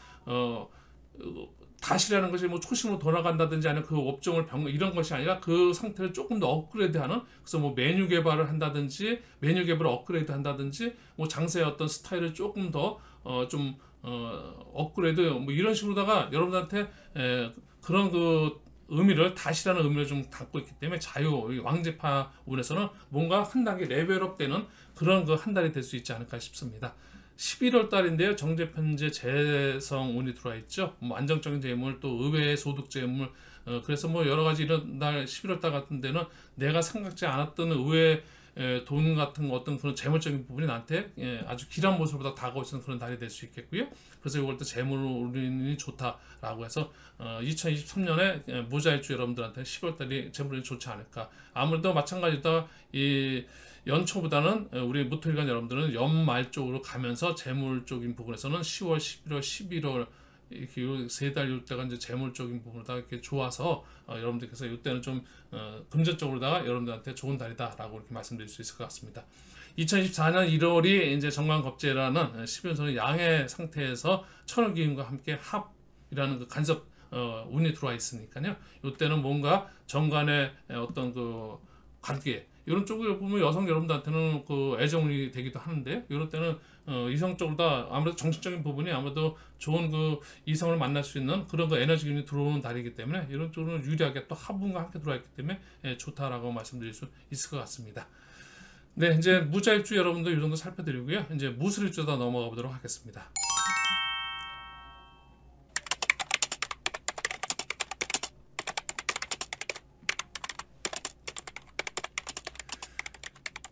다시라는 것이 뭐 초심으로 돌아간다든지 아니면 그 업종을 이런 것이 아니라 그 상태를 조금 더 업그레이드하는, 그래서 뭐 메뉴 개발을 한다든지 메뉴 개발을 업그레이드 한다든지 뭐 장사의 어떤 스타일을 조금 더 업그레이드 뭐 이런 식으로다가 여러분한테 그런 의미를, 다시라는 의미를 좀 담고 있기 때문에 왕지파 운에서는 뭔가 한 단계 레벨업되는 그런 한 달이 될 수 있지 않을까 싶습니다. 11월 달인데요. 정제편제 재성 운이 들어와 있죠. 뭐 안정적인 재물, 또 의외의 소득 재물, 그래서 뭐 여러 가지 이런 날 11월 달 같은 데는 내가 생각지 않았던 의외의 돈 같은 어떤 그런 재물적인 부분이 나한테 아주 길한 모습보다 다가올 수 있는 그런 달이 될 수 있겠고요. 그래서 이걸 또 재물 운이 좋다라고 해서 2023년에 무자일주 여러분들한테 10월 달이 재물운이 좋지 않을까. 아무래도 마찬가지다. 이 연초보다는 우리 무토일간 여러분들은 연말 쪽으로 가면서 재물 쪽인 부분에서는 10월, 11월, 11월 이렇게 세 달 이때가 이제 재물 쪽인 부분으로다 이렇게 좋아서 여러분들께서 이때는 좀 금전적으로다가 여러분들한테 좋은 달이다라고 이렇게 말씀드릴 수 있을 것 같습니다. 2024년 1월이 이제 정관겁재라는 12연선의 양의 상태에서 천을기운과 함께 합이라는 간섭 운이 들어와 있으니까요. 이때는 뭔가 정관의 어떤 관계, 이런 쪽을 보면 여성 여러분들한테는 애정이 되기도 하는데, 이럴 때는 이성적으로 아무래도 정신적인 부분이 아무래도 좋은 이성을 만날 수 있는 그런 에너지 기운이 들어오는 달이기 때문에, 이런 쪽으로는 유리하게 또 합운과 함께 들어와 있기 때문에 좋다라고 말씀드릴 수 있을 것 같습니다. 네, 이제 무자일주 여러분들 이 정도 살펴드리고요. 이제 무술일주다 넘어가 보도록 하겠습니다.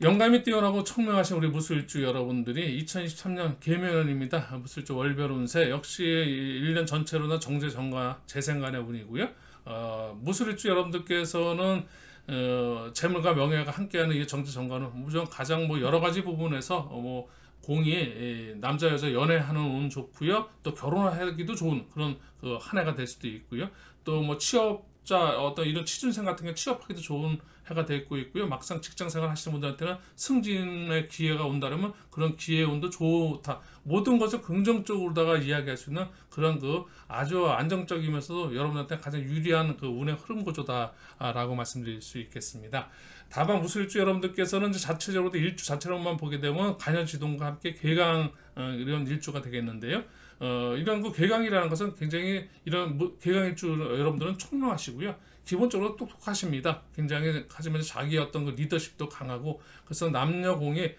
영감이 뛰어나고 청명하신 우리 무술주 여러분들이 2023년 계묘년입니다. 무술주 월별 운세 역시 1년 전체로는 정제, 정과, 재생간의 운이고요. 무술주 여러분들께서는 재물과 명예가 함께하는 이 정제, 정과는 무조건 가장 뭐 여러 가지 부분에서 뭐 공이 남자 여자 연애하는 운 좋고요. 또 결혼하기도 좋은 그런 한 해가 될 수도 있고요. 또 뭐 취업 사업자 어떤 이런 취준생 같은 게 취업하기도 좋은 해가 되고 있고요. 막상 직장생활 하시는 분들한테는 승진의 기회가 온다면 그런 기회의 운도 좋다. 모든 것을 긍정적으로다가 이야기할 수 있는 그런 그 아주 안정적이면서도 여러분한테 가장 유리한 그 운의 흐름 구조다라고 말씀드릴 수 있겠습니다. 다만 무술일주 여러분들께서는 이제 자체적으로 일주 자체로만 보게 되면 간여지동과 함께 괴강 이런 일주가 되겠는데요. 이런 그 괴강이라는 것은 굉장히 이런 괴강일주 여러분들은 총명하시고요. 기본적으로 똑똑하십니다. 굉장히 하지만 자기의 어떤 그 리더십도 강하고 그래서 남녀공이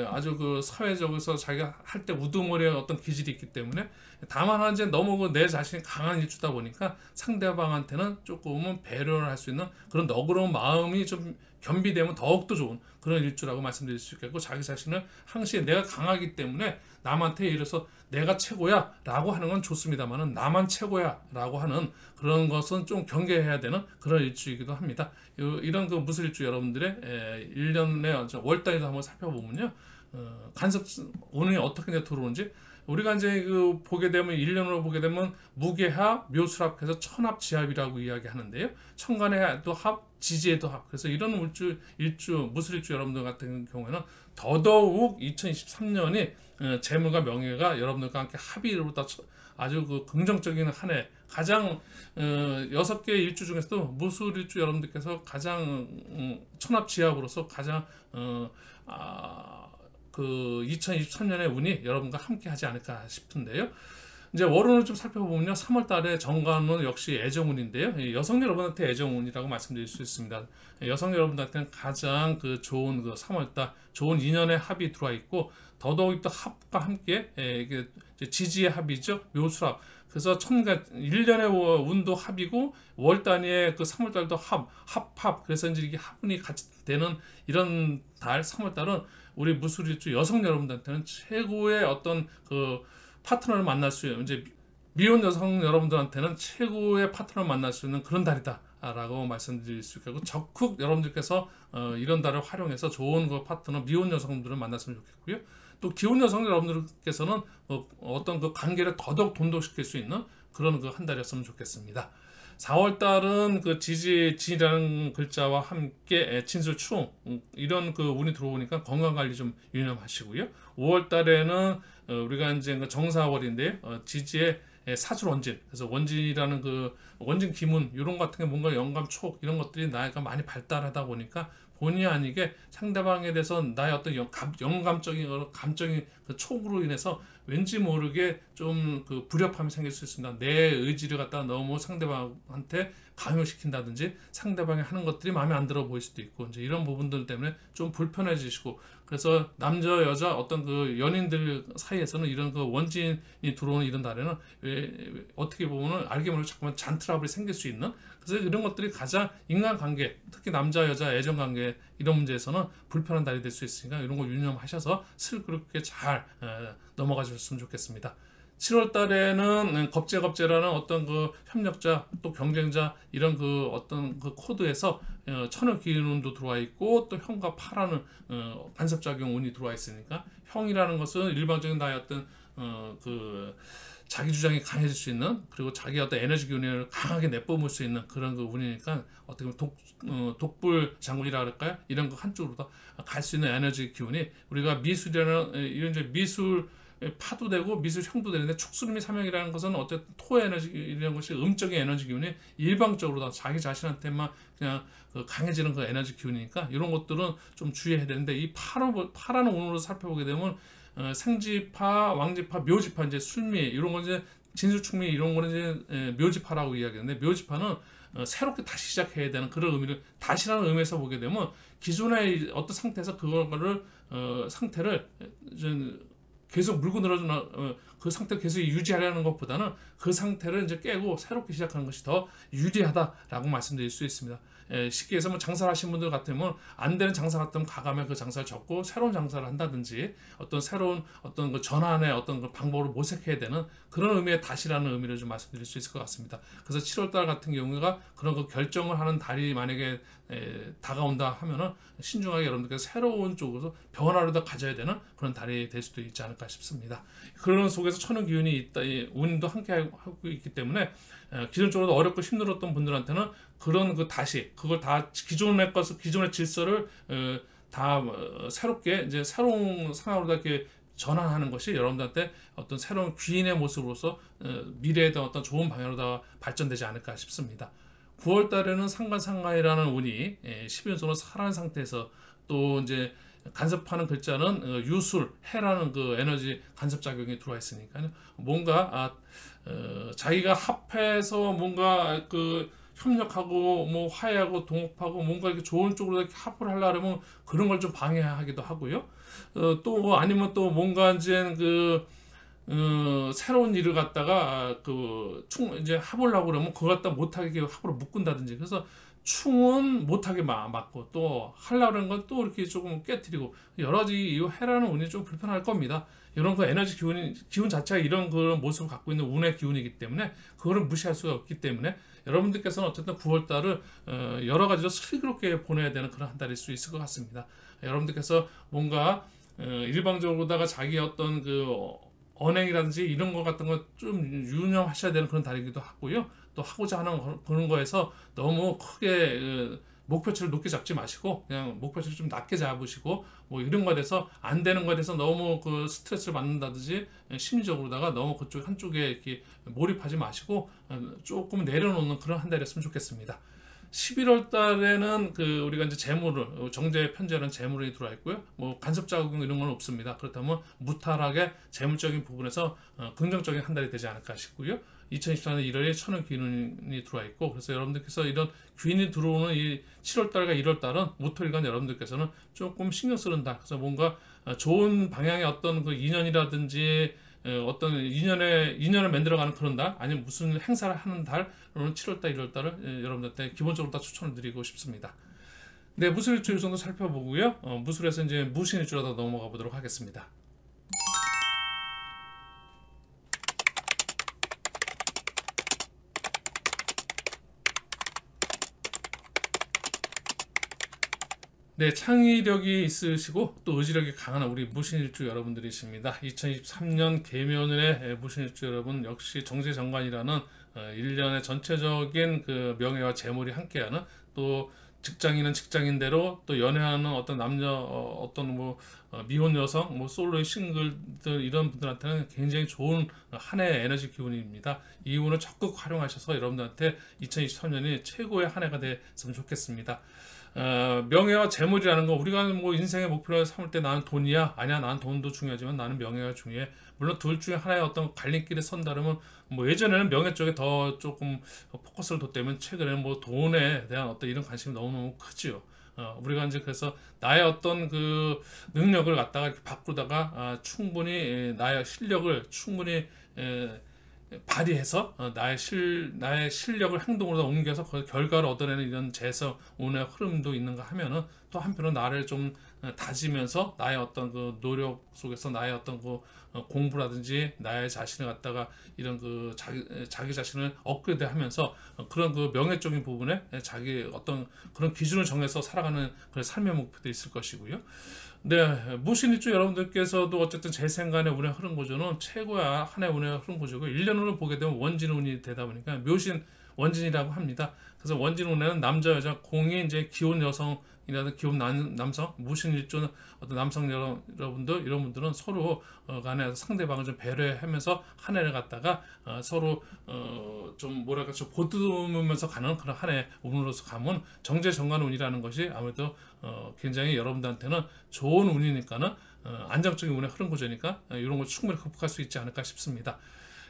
아주 그 사회적에서 자기가 할 때 우두머리의 어떤 기질이 있기 때문에 다만 이제 너무 내 자신이 강한 일주다 보니까 상대방한테는 조금은 배려를 할 수 있는 그런 너그러운 마음이 좀 겸비되면 더욱더 좋은 그런 일주라고 말씀드릴 수 있겠고 자기 자신을 항시 내가 강하기 때문에 남한테 예를 들어서 내가 최고야 라고 하는 건 좋습니다만은 나만 최고야 라고 하는 그런 것은 좀 경계해야 되는 그런 일주이기도 합니다. 이런 그 무술일주 여러분들의 1년의 월단위도 한번 살펴보면요. 간섭 운이 어떻게 이제 들어오는지 우리가 이제 그 보게 되면 1년으로 보게 되면 무게합, 묘술합해서 천합지합이라고 이야기하는데요. 천간에도 합, 지지에도 합. 그래서 이런 일주 무술일주 여러분들 같은 경우에는 더더욱 2023년이 재물과 명예가 여러분들과 함께 합의로다 아주 그 긍정적인 한 해 가장 6개 일주 중에서도 무술일주 여러분들께서 가장 천합지합으로서 가장 그 2023년의 운이 여러분과 함께 하지 않을까 싶은데요. 이제 월운을 좀 살펴보면요. 3월 달에 정관운 역시 애정운인데요. 여성 여러분한테 애정운이라고 말씀드릴 수 있습니다. 여성 여러분한테는 가장 그 좋은 그 3월 달 좋은 인연의 합이 들어와 있고 더더욱 또 합과 함께 이게 지지의 합이죠. 묘술합. 그래서 1년의 운도 합이고 월 단위의 그 3월 달도 합. 그래서 이제 이게 합운이 같이 되는 이런 달 3월 달은 우리 무술일주 여성 여러분들한테는 최고의 어떤 그 파트너를 만날 수 있는 이제 미혼 여성 여러분들한테는 최고의 파트너를 만날 수 있는 그런 달이다라고 말씀드릴 수 있겠고 적극 여러분들께서 이런 달을 활용해서 좋은 그 파트너 미혼 여성들을 만났으면 좋겠고요. 또 기혼 여성 여러분들께서는 어떤 그 관계를 더더욱 돈독시킬 수 있는 그런 그 한 달이었으면 좋겠습니다. 4월 달은 그 지지라는 글자와 함께 진술충 이런 그 운이 들어오니까 건강 관리 좀 유념하시고요. 5월 달에는 우리가 이제 정사월인데 지지의 사술원진 그래서 원진이라는 그 원진 기문 이런 것 같은 게 뭔가 영감 촉 이런 것들이 나이가 많이 발달하다 보니까 본의 아니게 상대방에 대해서 나의 어떤 영감적인 감정의 그 촉으로 인해서 왠지 모르게 좀 그 불협함이 생길 수 있습니다. 내 의지를 갖다 너무 상대방한테 강요시킨다든지 상대방이 하는 것들이 마음에 안 들어 보일 수도 있고 이제 이런 부분들 때문에 좀 불편해지시고 그래서 남자 여자 어떤 그 연인들 사이에서는 이런 그 원진이 들어오는 이런 달에는 어떻게 보면은 알게 모르게 자꾸만 잔트러블이 생길 수 있는 그래서 이런 것들이 가장 인간관계 특히 남자 여자 애정관계 이런 문제에서는 불편한 달이 될 수 있으니까 이런 거 유념하셔서 슬그럽게 잘 넘어가 주셨으면 좋겠습니다. 7월 달에는 겁제라는 어떤 그 협력자 또 경쟁자 이런 그 어떤 그 코드에서 천여기운도 들어와 있고 또 형과 파라는 간섭작용 운이 들어와 있으니까 형이라는 것은 일반적인 나의 어떤 그 자기 주장이 강해질 수 있는 그리고 자기 어떤 에너지 기운을 강하게 내뿜을 수 있는 그런 그 운이니까 어떻게 보면 독불 장군이라 할까요? 이런 거 한쪽으로 갈 수 있는 에너지 기운이 우리가 미술이라는 이런 이제 미술 파도 되고 미술 형도 되는데 축수름이 삼형이라는 것은 어쨌든 토 에너지 이런 것이 음적인 에너지 기운이 일방적으로 다 자기 자신한테만 그냥 강해지는 그 에너지 기운이니까 이런 것들은 좀 주의해야 되는데 이 파라는 운으로 살펴보게 되면 생지파, 왕지파, 묘지파 이제 술미 이런 건 이제 진술충미 이런 거는 이제 묘지파라고 이야기하는데 묘지파는 새롭게 다시 시작해야 되는 그런 의미를 다시라는 의미에서 보게 되면 기존의 어떤 상태에서 그거를 상태를 계속 물고 늘어지는 그 상태를 계속 유지하려는 것보다는 그 상태를 이제 깨고 새롭게 시작하는 것이 더 유리하다라고 말씀드릴 수 있습니다. 쉽게 해서 뭐 장사를 하시는 분들 같으면 안 되는 장사 같으면 가감에 그 장사를 접고 새로운 장사를 한다든지 어떤 새로운 어떤 그 전환의 어떤 그 방법을 모색해야 되는 그런 의미의 다시라는 의미를 좀 말씀드릴 수 있을 것 같습니다. 그래서 7월달 같은 경우가 그런 그 결정을 하는 달이 만약에 다가온다 하면은 신중하게 여러분들께서 새로운 쪽으로 변화를 더 가져야 되는 그런 달이 될 수도 있지 않을까 싶습니다. 그런 속에서 속에서 천은 기운이 있다, 이 운도 함께 하고 있기 때문에 기존적으로 어렵고 힘들었던 분들한테는 그런 그 다시 그걸 다 기존의 것을 기존의 질서를 다 새롭게 이제 새로운 상황으로 다 이렇게 전환하는 것이 여러분들한테 어떤 새로운 귀인의 모습으로서 미래에 대한 어떤 좋은 방향으로 다 발전되지 않을까 싶습니다. 9월 달에는 상관상가이라는 운이 12연속으로 살아난 상태에서 또 이제 간섭하는 글자는 유술, 해라는 그 에너지 간섭 작용이 들어와 있으니까요. 뭔가 자기가 합해서 뭔가 그 협력하고 뭐 화해하고 동업하고 뭔가 이렇게 좋은 쪽으로 이렇게 합을 하려면 그런 걸 좀 방해하기도 하고요. 또 아니면 또 뭔가 이제 그 새로운 일을 갖다가 이제 합으려고 그러면 그걸 갖다 못하게 합으로 묶은다든지 그래서 충은 못하게 막고 또 하려고 하는 건 또 이렇게 조금 깨뜨리고 여러 가지 이 해라는 운이 좀 불편할 겁니다. 이런 그 에너지 기운 자체가 이런 그런 모습을 갖고 있는 운의 기운이기 때문에 그거를 무시할 수가 없기 때문에 여러분들께서는 어쨌든 9월 달을 여러 가지로 슬기롭게 보내야 되는 그런 한 달일 수 있을 것 같습니다. 여러분들께서 뭔가 일방적으로다가 자기 어떤 그 언행이라든지 이런 것 같은 거 좀 유념하셔야 되는 그런 달이기도 하고요. 또 하고자 하는 그런 거에서 너무 크게 목표치를 높게 잡지 마시고 그냥 목표치를 좀 낮게 잡으시고 뭐 이런 거에 대해서 안 되는 거에 대해서 너무 그 스트레스를 받는다든지 심리적으로다가 너무 그쪽 한쪽에 이렇게 몰입하지 마시고 조금 내려놓는 그런 한 달이었으면 좋겠습니다. 11월 달에는 그 우리가 이제 재물을 정제 편제라는 재물이 들어와 있고요. 뭐 간섭 자금 이런 건 없습니다. 그렇다면 무탈하게 재물적인 부분에서 긍정적인 한 달이 되지 않을까 싶고요. 2024년 1월에 천은 귀인이 들어와 있고 그래서 여러분들께서 이런 귀인이 들어오는 이 7월 달과 1월 달은 모토일간 여러분들께서는 조금 신경 쓰는 달. 그래서 뭔가 좋은 방향의 어떤 그 인연이라든지 어떤 인연을 만들어가는 그런 달 아니면 무슨 행사를 하는 달로는 7월달 1월달을 여러분들한테 기본적으로 다 추천을 드리고 싶습니다. 네, 무술일주 이 정도 살펴보고요. 무술에서 이제 무신일주로 다 넘어가 보도록 하겠습니다. 네, 창의력이 있으시고 또 의지력이 강한 우리 무신일주 여러분들이십니다. 2023년 계면의 무신일주 여러분 역시 정제정관이라는 일련의 전체적인 그 명예와 재물이 함께하는 또 직장인은 직장인대로 또 연애하는 어떤 남녀 어떤 뭐 미혼 여성 뭐 솔로의 싱글들 이런 분들한테는 굉장히 좋은 한 해의 에너지 기운입니다. 이 운을 적극 활용하셔서 여러분들한테 2023년이 최고의 한 해가 됐으면 좋겠습니다. 명예와 재물이라는 거 우리가 뭐 인생의 목표로 삼을 때 나는 돈이야 아니야 나는 돈도 중요하지만 나는 명예가 중요해. 물론 둘 중에 하나의 어떤 갈림길에 선다면 뭐 예전에는 명예 쪽에 더 조금 포커스를 뒀다면 최근에는 뭐 돈에 대한 어떤 이런 관심이 너무너무 크지요. 우리가 이제 그래서 나의 어떤 그 능력을 갖다가 이렇게 바꾸다가 충분히 나의 실력을 충분히 발휘해서 나의 실력을 행동으로 옮겨서 그 결과를 얻어내는 이런 재성, 운의 흐름도 있는가 하면은 또 한편으로 나를 좀 다지면서 나의 어떤 그 노력 속에서 나의 어떤 그 공부라든지 나의 자신을 갖다가 이런 그 자기 자신을 업그레이드하면서 그런 그 명예적인 부분에 자기 어떤 그런 기준을 정해서 살아가는 그런 삶의 목표도 있을 것이고요. 네, 무신일주 여러분들께서도 어쨌든 제 생간의 운의 흐름 구조는 최고야 한 해 운의 흐름 구조고 1년으로 보게 되면 원진 운이 되다 보니까 묘신 원진이라고 합니다. 그래서 원진 운에는 남자 여자 공이 이제 기혼 여성이라든 기혼 남성 무신일주는 어떤 남성 여러분들 이런 분들은 서로 간에 상대방을 좀 배려하면서 한 해를 갖다가 서로 좀 뭐랄까 좀 보듬으면서 가는 그런 한 해 운으로서 가면 정제정관 운이라는 것이 아무래도 굉장히 여러분들한테는 좋은 운이니까는 안정적인 운의 흐름 구조니까 이런 걸 충분히 극복할 수 있지 않을까 싶습니다.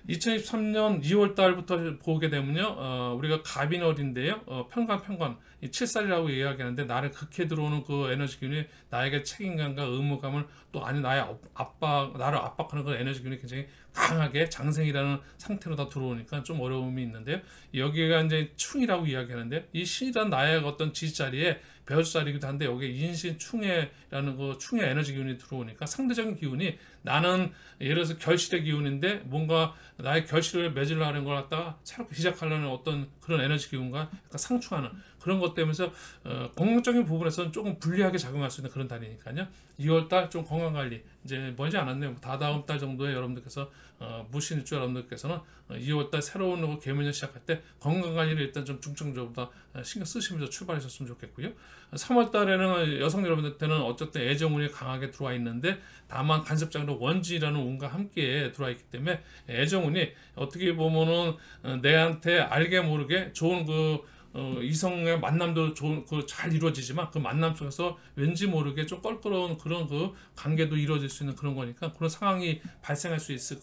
2023년 2월 달부터 보게 되면요, 우리가 갑인월인데요, 편관, 이 7살이라고 이야기하는데, 나를 극해 들어오는 그 에너지 기운이 나에게 책임감과 의무감을 또 아니, 나를 압박하는 그 에너지 기운이 굉장히 강하게 장생이라는 상태로 다 들어오니까 좀 어려움이 있는데요. 여기가 이제 충이라고 이야기하는데, 이 신이란 나의 어떤 지자리에 배우자리기도 한데, 여기에 인신 충해라는 그 충의 에너지 기운이 들어오니까 상대적인 기운이 나는 예를 들어서 결실의 기운인데 뭔가 나의 결실을 맺으려 하는 걸 갖다가 새롭게 시작하려는 어떤 그런 에너지 기운과 약간 상충하는 그런 것 때문에 건강적인 부분에서는 조금 불리하게 작용할 수 있는 그런 달이니까요. 2월달 좀 건강관리 이제 멀지 않았네요. 다다음 달 정도에 여러분들께서 무신일주 여러분들께서는 2월달 새로운 개면년 시작할 때 건강관리를 일단 좀 중점적으로 신경 쓰시면서 출발하셨으면 좋겠고요. 3월달에는 여성 여러분들한테는 어쨌든 애정운이 강하게 들어와 있는데 다만 간섭장으로 원지라는 운과 함께 들어와 있기 때문에 애정운이 어떻게 보면은 내한테 알게 모르게 좋은 이성의 만남도 좋은 잘 이루어지지만 그 만남 속에서 왠지 모르게 좀 껄끄러운 그런 관계도 이루어질 수 있는 그런 거니까 그런 상황이 발생할 수 있을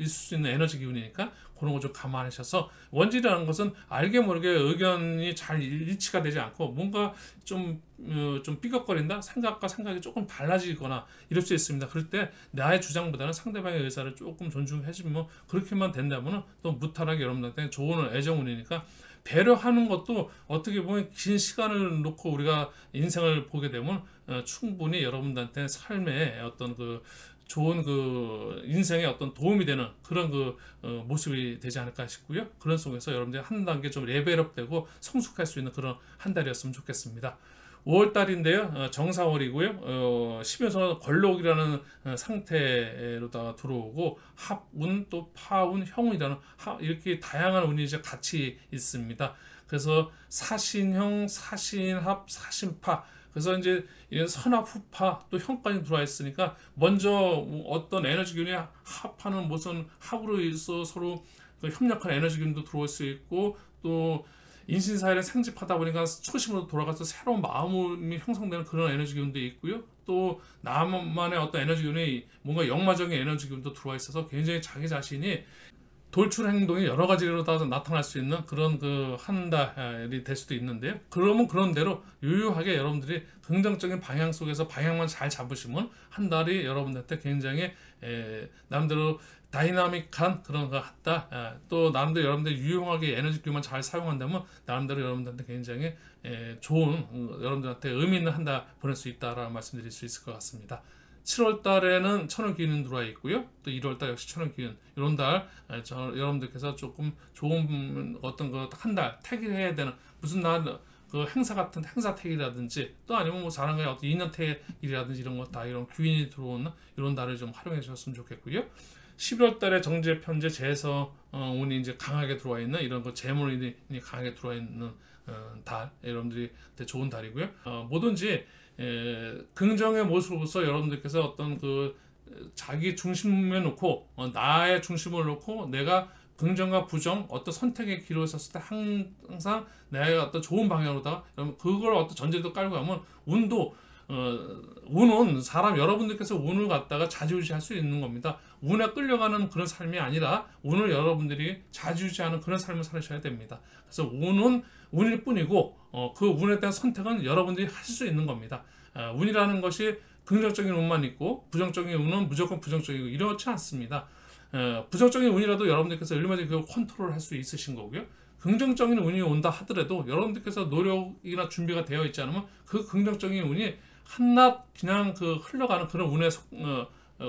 수 있는 에너지 기운이니까 그런 거 좀 감안하셔서 원질이라는 것은 알게 모르게 의견이 잘 일치가 되지 않고 뭔가 좀 삐걱거린다 생각과 생각이 조금 달라지거나 이럴 수 있습니다. 그럴 때 나의 주장보다는 상대방의 의사를 조금 존중해주면 그렇게만 된다면 또 무탈하게 여러분들한테 좋은 애정운이니까 배려하는 것도 어떻게 보면 긴 시간을 놓고 우리가 인생을 보게 되면 충분히 여러분들한테 삶의 어떤 좋은 인생에 어떤 도움이 되는 그런 모습이 되지 않을까 싶고요. 그런 속에서 여러분들이 한 단계 좀 레벨업되고 성숙할 수 있는 그런 한 달이었으면 좋겠습니다. 5월달인데요. 정사월이고요. 10에서 걸록이라는 상태로다가 들어오고 합운 또 파운 형운이라는 이렇게 다양한 운이 이제 같이 있습니다. 그래서 사신형, 사신합, 사신파 그래서 이제 이런 선합, 후파 또 형까지 들어와 있으니까 먼저 어떤 에너지 기운이 합하는 무슨 합으로 있어 서로 협력한 에너지 기운도 들어올 수 있고 또 인신사회를 생집하다 보니까 초심으로 돌아가서 새로운 마음이 형성되는 그런 에너지 기운도 있고요. 또 나만의 어떤 에너지 기운이 뭔가 역마적인 에너지 기운도 들어와 있어서 굉장히 자기 자신이 돌출 행동이 여러 가지로 다 나타날 수 있는 그런 한 달이 될 수도 있는데요. 그러면 그런 대로 유유하게 여러분들이 긍정적인 방향 속에서 방향만 잘 잡으시면 한 달이 여러분들한테 굉장히 나름대로 다이나믹한 그런 거 같다. 또 나름대로 여러분들이 유용하게 에너지 기운만 잘 사용한다면 나름대로 여러분들한테 굉장히 좋은 여러분들한테 의미 있는 한 달 보낼 수 있다라는 말씀드릴 수 있을 것 같습니다. 7월 달에는 천월 기운이 들어와 있고요. 또 1월 달 역시 천월 기운. 이런 달 여러분들께서 조금 좋은 어떤 한 달 택일해야 되는 무슨 날 행사 같은 행사 택이라든지 또 아니면 뭐 사람과의 어떤 인연 택이라든지 이런 것 다 이런 귀인이 들어오는 이런 달을 좀 활용해 주셨으면 좋겠고요. 11월 달에 정제 편제 재서 운이 이제 강하게 들어와 있는 이런 재물이 강하게 들어와 있는 달 여러분들이 좋은 달이고요. 뭐든지 긍정의 모습으로서 여러분들께서 어떤 자기 중심에 놓고 나의 중심을 놓고 내가 긍정과 부정 어떤 선택의 기로에 섰을 때 항상 내가 어떤 좋은 방향으로다가 그걸 어떤 전제도 깔고 가면 운은 사람 여러분들께서 운을 갖다가 좌지우지할 수 있는 겁니다. 운에 끌려가는 그런 삶이 아니라 운을 여러분들이 좌지우지하는 그런 삶을 살으셔야 됩니다. 그래서 운은 운일 뿐이고 그 운에 대한 선택은 여러분들이 하실 수 있는 겁니다. 운이라는 것이 긍정적인 운만 있고 부정적인 운은 무조건 부정적이고 이렇지 않습니다. 부정적인 운이라도 여러분들께서 얼마든지 그걸 컨트롤할 수 있으신 거고요. 긍정적인 운이 온다 하더라도 여러분들께서 노력이나 준비가 되어 있지 않으면 그 긍정적인 운이 한낱 그냥 흘러가는 그런 운에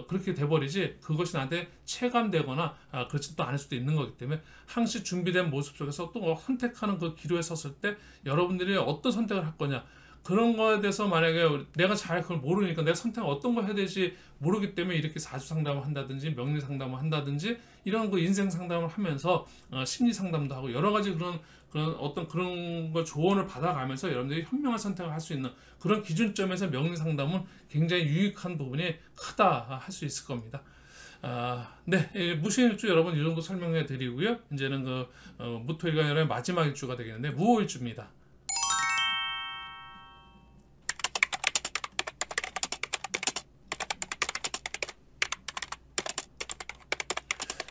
그렇게 돼버리지 그것이 나한테 체감되거나 그렇지 또 않을 수도 있는 거기 때문에 항시 준비된 모습 속에서 또 선택하는 그 기로에 섰을 때 여러분들이 어떤 선택을 할 거냐 그런 거에 대해서 만약에 내가 잘 그걸 모르니까 내가 선택을 어떤 걸 해야 될지 모르기 때문에 이렇게 사주 상담을 한다든지 명리 상담을 한다든지 이런 인생 상담을 하면서 심리 상담도 하고 여러 가지 그런 걸 조언을 받아가면서 여러분들이 현명한 선택을 할 수 있는 그런 기준점에서 명리 상담은 굉장히 유익한 부분이 크다 할 수 있을 겁니다. 네, 무신일주 여러분 이 정도 설명해 드리고요. 이제는 무토일간의 마지막 일주가 되겠는데 무오일주입니다.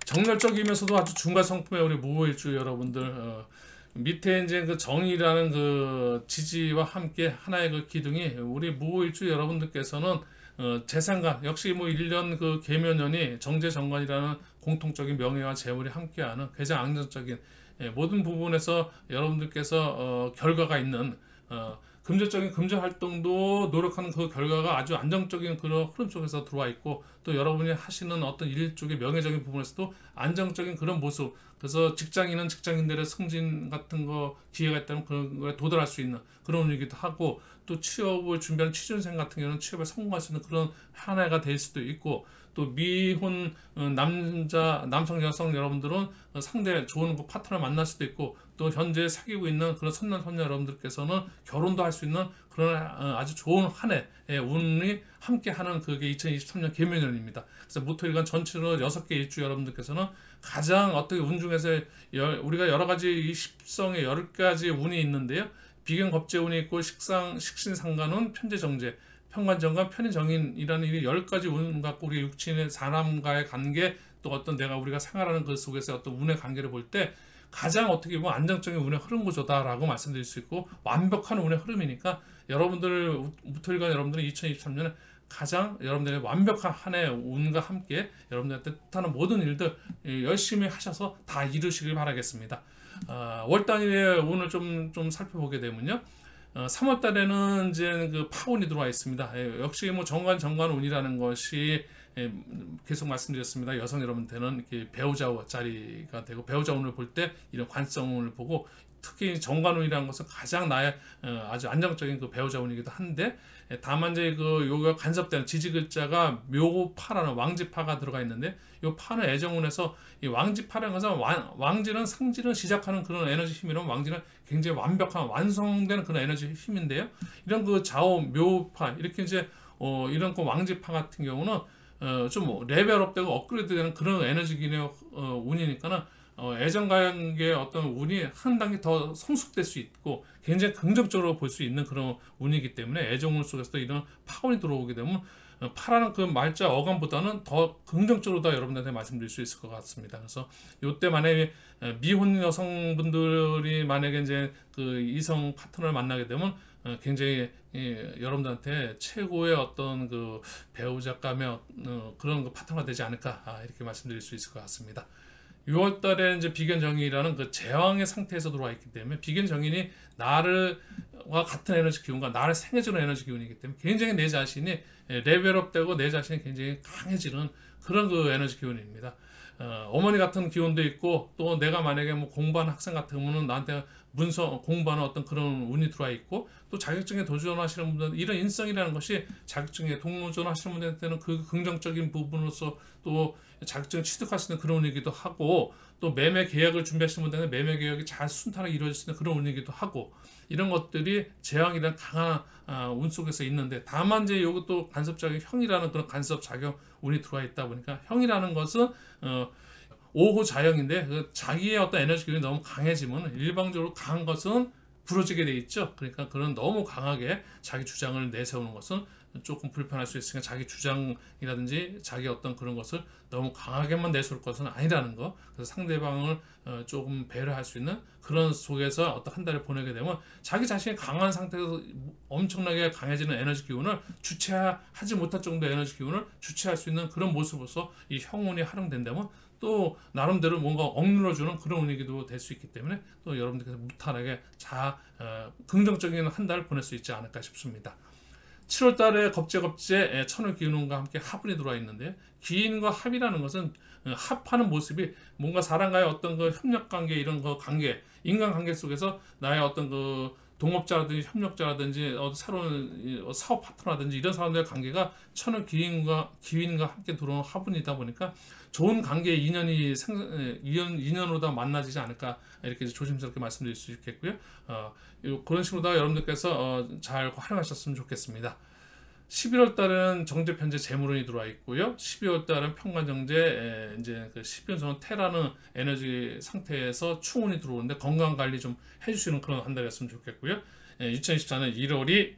정렬적이면서도 아주 중과성품의 우리 무오일주 여러분들 밑에 이제 정이라는 지지와 함께 하나의 기둥이 우리 무오일주 여러분들께서는 재상간 역시 1년 계면년이 정제정관이라는 공통적인 명예와 재물이 함께하는 가장 안정적인 모든 부분에서 여러분들께서 결과가 있는 금전적인 금전 활동도 노력하는 그 결과가 아주 안정적인 그런 흐름 속에서 들어와 있고, 또 여러분이 하시는 어떤 일 쪽의 명예적인 부분에서도 안정적인 그런 모습, 그래서 직장인은 직장인들의 승진 같은 거 기회가 있다면 그런 거에 도달할 수 있는 그런 분위기도 하고, 또 취업을 준비하는 취준생 같은 경우는 취업에 성공할 수 있는 그런 한 해가 될 수도 있고, 또 미혼 남성 여성 여러분들은 상대 좋은 파트너 만날 수도 있고, 또 현재 사귀고 있는 그런 선남 선녀 여러분들께서는 결혼도 할 수 있는 그런 아주 좋은 한 해의 운이 함께하는 그게 2023년 개묘년입니다. 그래서 무토일간 전체로 6개 일주 여러분들께서는 가장 어떻게 운 중에서 우리가 여러 가지 이 십성의 10가지 운이 있는데요. 비견 겁재 운이 있고, 식신상관운, 편재정제, 편관정관, 편의정인이라는 이 10가지 운 갖고 우리 육친의 사람과의 관계, 또 어떤 우리가 생활하는 그 속에서 어떤 운의 관계를 볼 때 가장 어떻게 보면 안정적인 운의 흐름 구조다라고 말씀드릴 수 있고, 완벽한 운의 흐름이니까 여러분들 무토일간 여러분들은 2023년에 가장 여러분들의 완벽한 한 해 운과 함께 여러분들한테 뜻하는 모든 일들 열심히 하셔서 다 이루시길 바라겠습니다. 월 단위의 운을 좀 살펴보게 되면요. 3월 달에는 이제 그 파운이 들어와 있습니다. 역시 뭐 정관 운이라는 것이 계속 말씀드렸습니다. 여성 여러분한테는 이렇게 배우자 자리가 되고, 배우자 운을 볼 때 이런 관성운을 보고, 특히 정관운이라는 것은 가장 나의 아주 안정적인 그 배우자 운이기도 한데, 다만 이제 그 요가 간섭되는 지지글자가 묘파라는 왕지파가 들어가 있는데, 요 파는 애정운에서 이 왕지파라는 것은 왕지는 상지를 시작하는 그런 에너지 힘이라면, 왕지는 굉장히 완벽한 완성되는 그런 에너지 힘인데요. 이런 그 좌우 묘파 이렇게 이제 이런 그 왕지파 같은 경우는 좀 레벨업되고 업그레이드되는 그런 에너지 기능 운이니까는 애정관계의 어떤 운이 한 단계 더 성숙될 수 있고, 굉장히 긍정적으로 볼 수 있는 그런 운이기 때문에 애정운 속에서도 이런 파운이 들어오게 되면 파라는 그 말자 어감보다는 더 긍정적으로 다 여러분들한테 말씀드릴 수 있을 것 같습니다. 그래서 이때 만약에 미혼 여성분들이 만약에 이제 그 이성 파트너를 만나게 되면 굉장히 여러분들한테 최고의 어떤 그 배우자감의 그런 그 파트너가 되지 않을까, 이렇게 말씀드릴 수 있을 것 같습니다. 6월 달에 이제 비견정인이라는 그 제왕의 상태에서 들어와 있기 때문에, 비견정인이 나를과 같은 에너지 기운과 나를 생해주는 에너지 기운이기 때문에 굉장히 내 자신이 레벨업되고 내 자신이 굉장히 강해지는 그런 그 에너지 기운입니다. 어머니 같은 기운도 있고, 또 내가 만약에 뭐 공부하는 학생 같으면 나한테 문서 공부하는 어떤 그런 운이 들어와 있고, 또 자격증에 도전하시는 분들, 이런 인성이라는 것이 자격증에 도전하시는 분들한테는 그 긍정적인 부분으로서 또 자격증을 취득할 수 있는 그런 운이기도 하고, 또 매매 계약을 준비하시는 분들은 매매 계약이 잘 순탄하게 이루어질 수 있는 그런 운이기도 하고, 이런 것들이 제왕이라는 강한 운 속에서 있는데, 다만 이제 이것도 간섭작용 형이라는 그런 간섭 작용 운이 들어와 있다 보니까, 형이라는 것은 5호 자형인데 그 자기의 어떤 에너지 기운이 너무 강해지면 일방적으로 강한 것은 부러지게 돼 있죠. 그러니까 그런 너무 강하게 자기 주장을 내세우는 것은 조금 불편할 수 있으니까, 자기 주장이라든지 자기 어떤 그런 것을 너무 강하게만 내세울 것은 아니라는 거. 그래서 상대방을 조금 배려할 수 있는 그런 속에서 어떤 한 달을 보내게 되면, 자기 자신이 강한 상태에서 엄청나게 강해지는 에너지 기운을 주체하지 못할 정도의 에너지 기운을 주체할 수 있는 그런 모습으로서 이 형운이 활용된다면, 또 나름대로 뭔가 억눌러주는 그런 운이기도 될 수 있기 때문에, 또 여러분들께서 무탈하게 긍정적인 한 달을 보낼 수 있지 않을까 싶습니다. 7월 달에 겁재 천을 기운과 함께 합운이 들어와 있는데, 기인과 합이라는 것은 합하는 모습이 뭔가 사람과의 어떤 그 협력 관계, 이런 거 관계, 인간 관계 속에서 나의 어떤 그 동업자라든지 협력자라든지 새로운 사업 파트너라든지 이런 사람들의 관계가 천을 기인과 함께 들어오는 합운이다 보니까 좋은 관계의 인연으로 다 만나지지 않을까, 이렇게 조심스럽게 말씀드릴 수 있겠고요. 그런 식으로 다 여러분들께서 잘 활용하셨으면 좋겠습니다. 11월 달에는 정제 편제 재물운이 들어와 있고요. 12월 달은 평관정제, 이제 그 12연소는 태라는 에너지 상태에서 충운이 들어오는데, 건강 관리 좀 해주시는 그런 한 달이었으면 좋겠고요. 2024년 1월이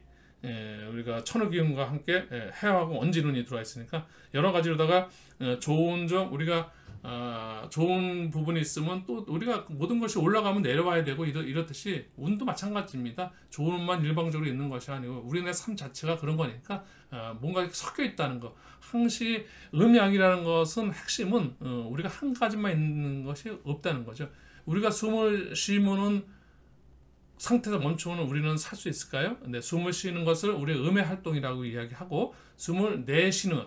우리가 천을기운과 함께 해하고 원진운이 들어와 있으니까, 여러 가지로다가 좋은 점, 우리가 좋은 부분이 있으면 또 우리가 모든 것이 올라가면 내려와야 되고, 이렇듯이 운도 마찬가지입니다. 좋은 운만 일방적으로 있는 것이 아니고 우리네 삶 자체가 그런 거니까 뭔가 섞여 있다는 거. 항시 음양이라는 것은 핵심은 우리가 한 가지만 있는 것이 없다는 거죠. 우리가 숨을 쉬면은 상태에서 멈추면 우리는 살 수 있을까요? 네, 숨을 쉬는 것을 우리 음의 활동이라고 이야기하고, 숨을 내쉬는,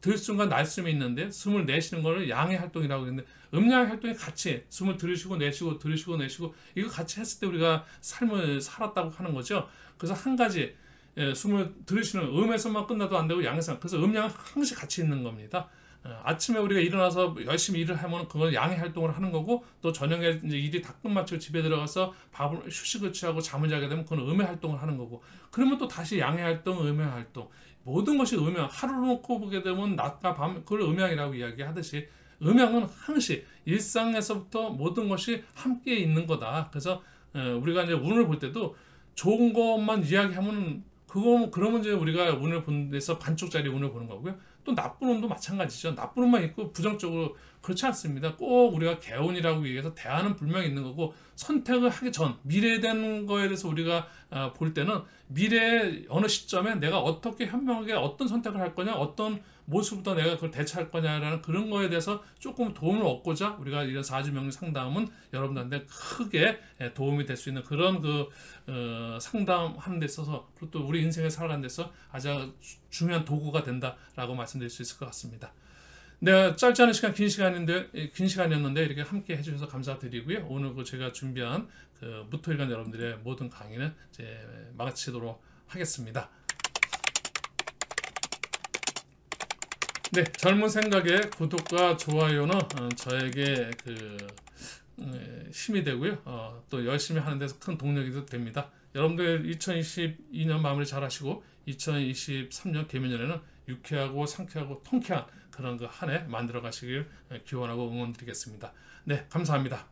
들숨과 날숨이 있는데 숨을 내쉬는 것을 양의 활동이라고 했는데, 음양의 활동이 같이 숨을 들이쉬고 내쉬고 들이쉬고 내쉬고 이거 같이 했을 때 우리가 삶을 살았다고 하는 거죠. 그래서 한 가지 숨을 들이쉬는 음에서만 끝나도 안 되고 양에서, 그래서 음양은 항상 같이 있는 겁니다. 아침에 우리가 일어나서 열심히 일을 하면 그건 양의 활동을 하는 거고, 또 저녁에 이제 일이 다 끝마치고 집에 들어가서 밥을 휴식을 취하고 잠을 자게 되면 그건 음의 활동을 하는 거고, 그러면 또 다시 양의 활동, 음의 활동, 모든 것이 음양. 하루를 놓고 보게 되면 낮과 밤, 그걸 음양이라고 이야기하듯이 음양은 항시 일상에서부터 모든 것이 함께 있는 거다. 그래서 우리가 이제 운을 볼 때도 좋은 것만 이야기하면 그러면 이제 우리가 운을 보는 데서 반쪽짜리 운을 보는 거고요. 또 나쁜 운도 마찬가지죠. 나쁜 운만 있고 부정적으로 그렇지 않습니다. 꼭 우리가 개운이라고 얘기해서 대안은 분명히 있는 거고, 선택을 하기 전 미래에 대한 거에 대해서 우리가 볼 때는 미래의 어느 시점에 내가 어떻게 현명하게 어떤 선택을 할 거냐, 어떤 모습부터 내가 그걸 대처할 거냐라는 그런 거에 대해서 조금 도움을 얻고자 우리가 이런 사주명리 상담은 여러분들한테 크게 도움이 될 수 있는 그런 상담하는 데 있어서, 그리고 또 우리 인생을 살아가는 데 있어서 아주 중요한 도구가 된다라고 말씀드릴 수 있을 것 같습니다. 네, 짧지 않은 시간, 긴 시간이었는데 이렇게 함께 해주셔서 감사드리고요. 오늘 제가 준비한 무토일간 여러분들의 모든 강의는 이제 마치도록 하겠습니다. 네, 젊은 생각의 구독과 좋아요는 저에게 힘이 되고요. 또 열심히 하는 데서 큰 동력이 됩니다. 여러분들 2022년 마무리 잘 하시고 2023년 개면연에는 유쾌하고 상쾌하고 통쾌한 그런 한 해 만들어 가시길 기원하고 응원드리겠습니다. 네, 감사합니다.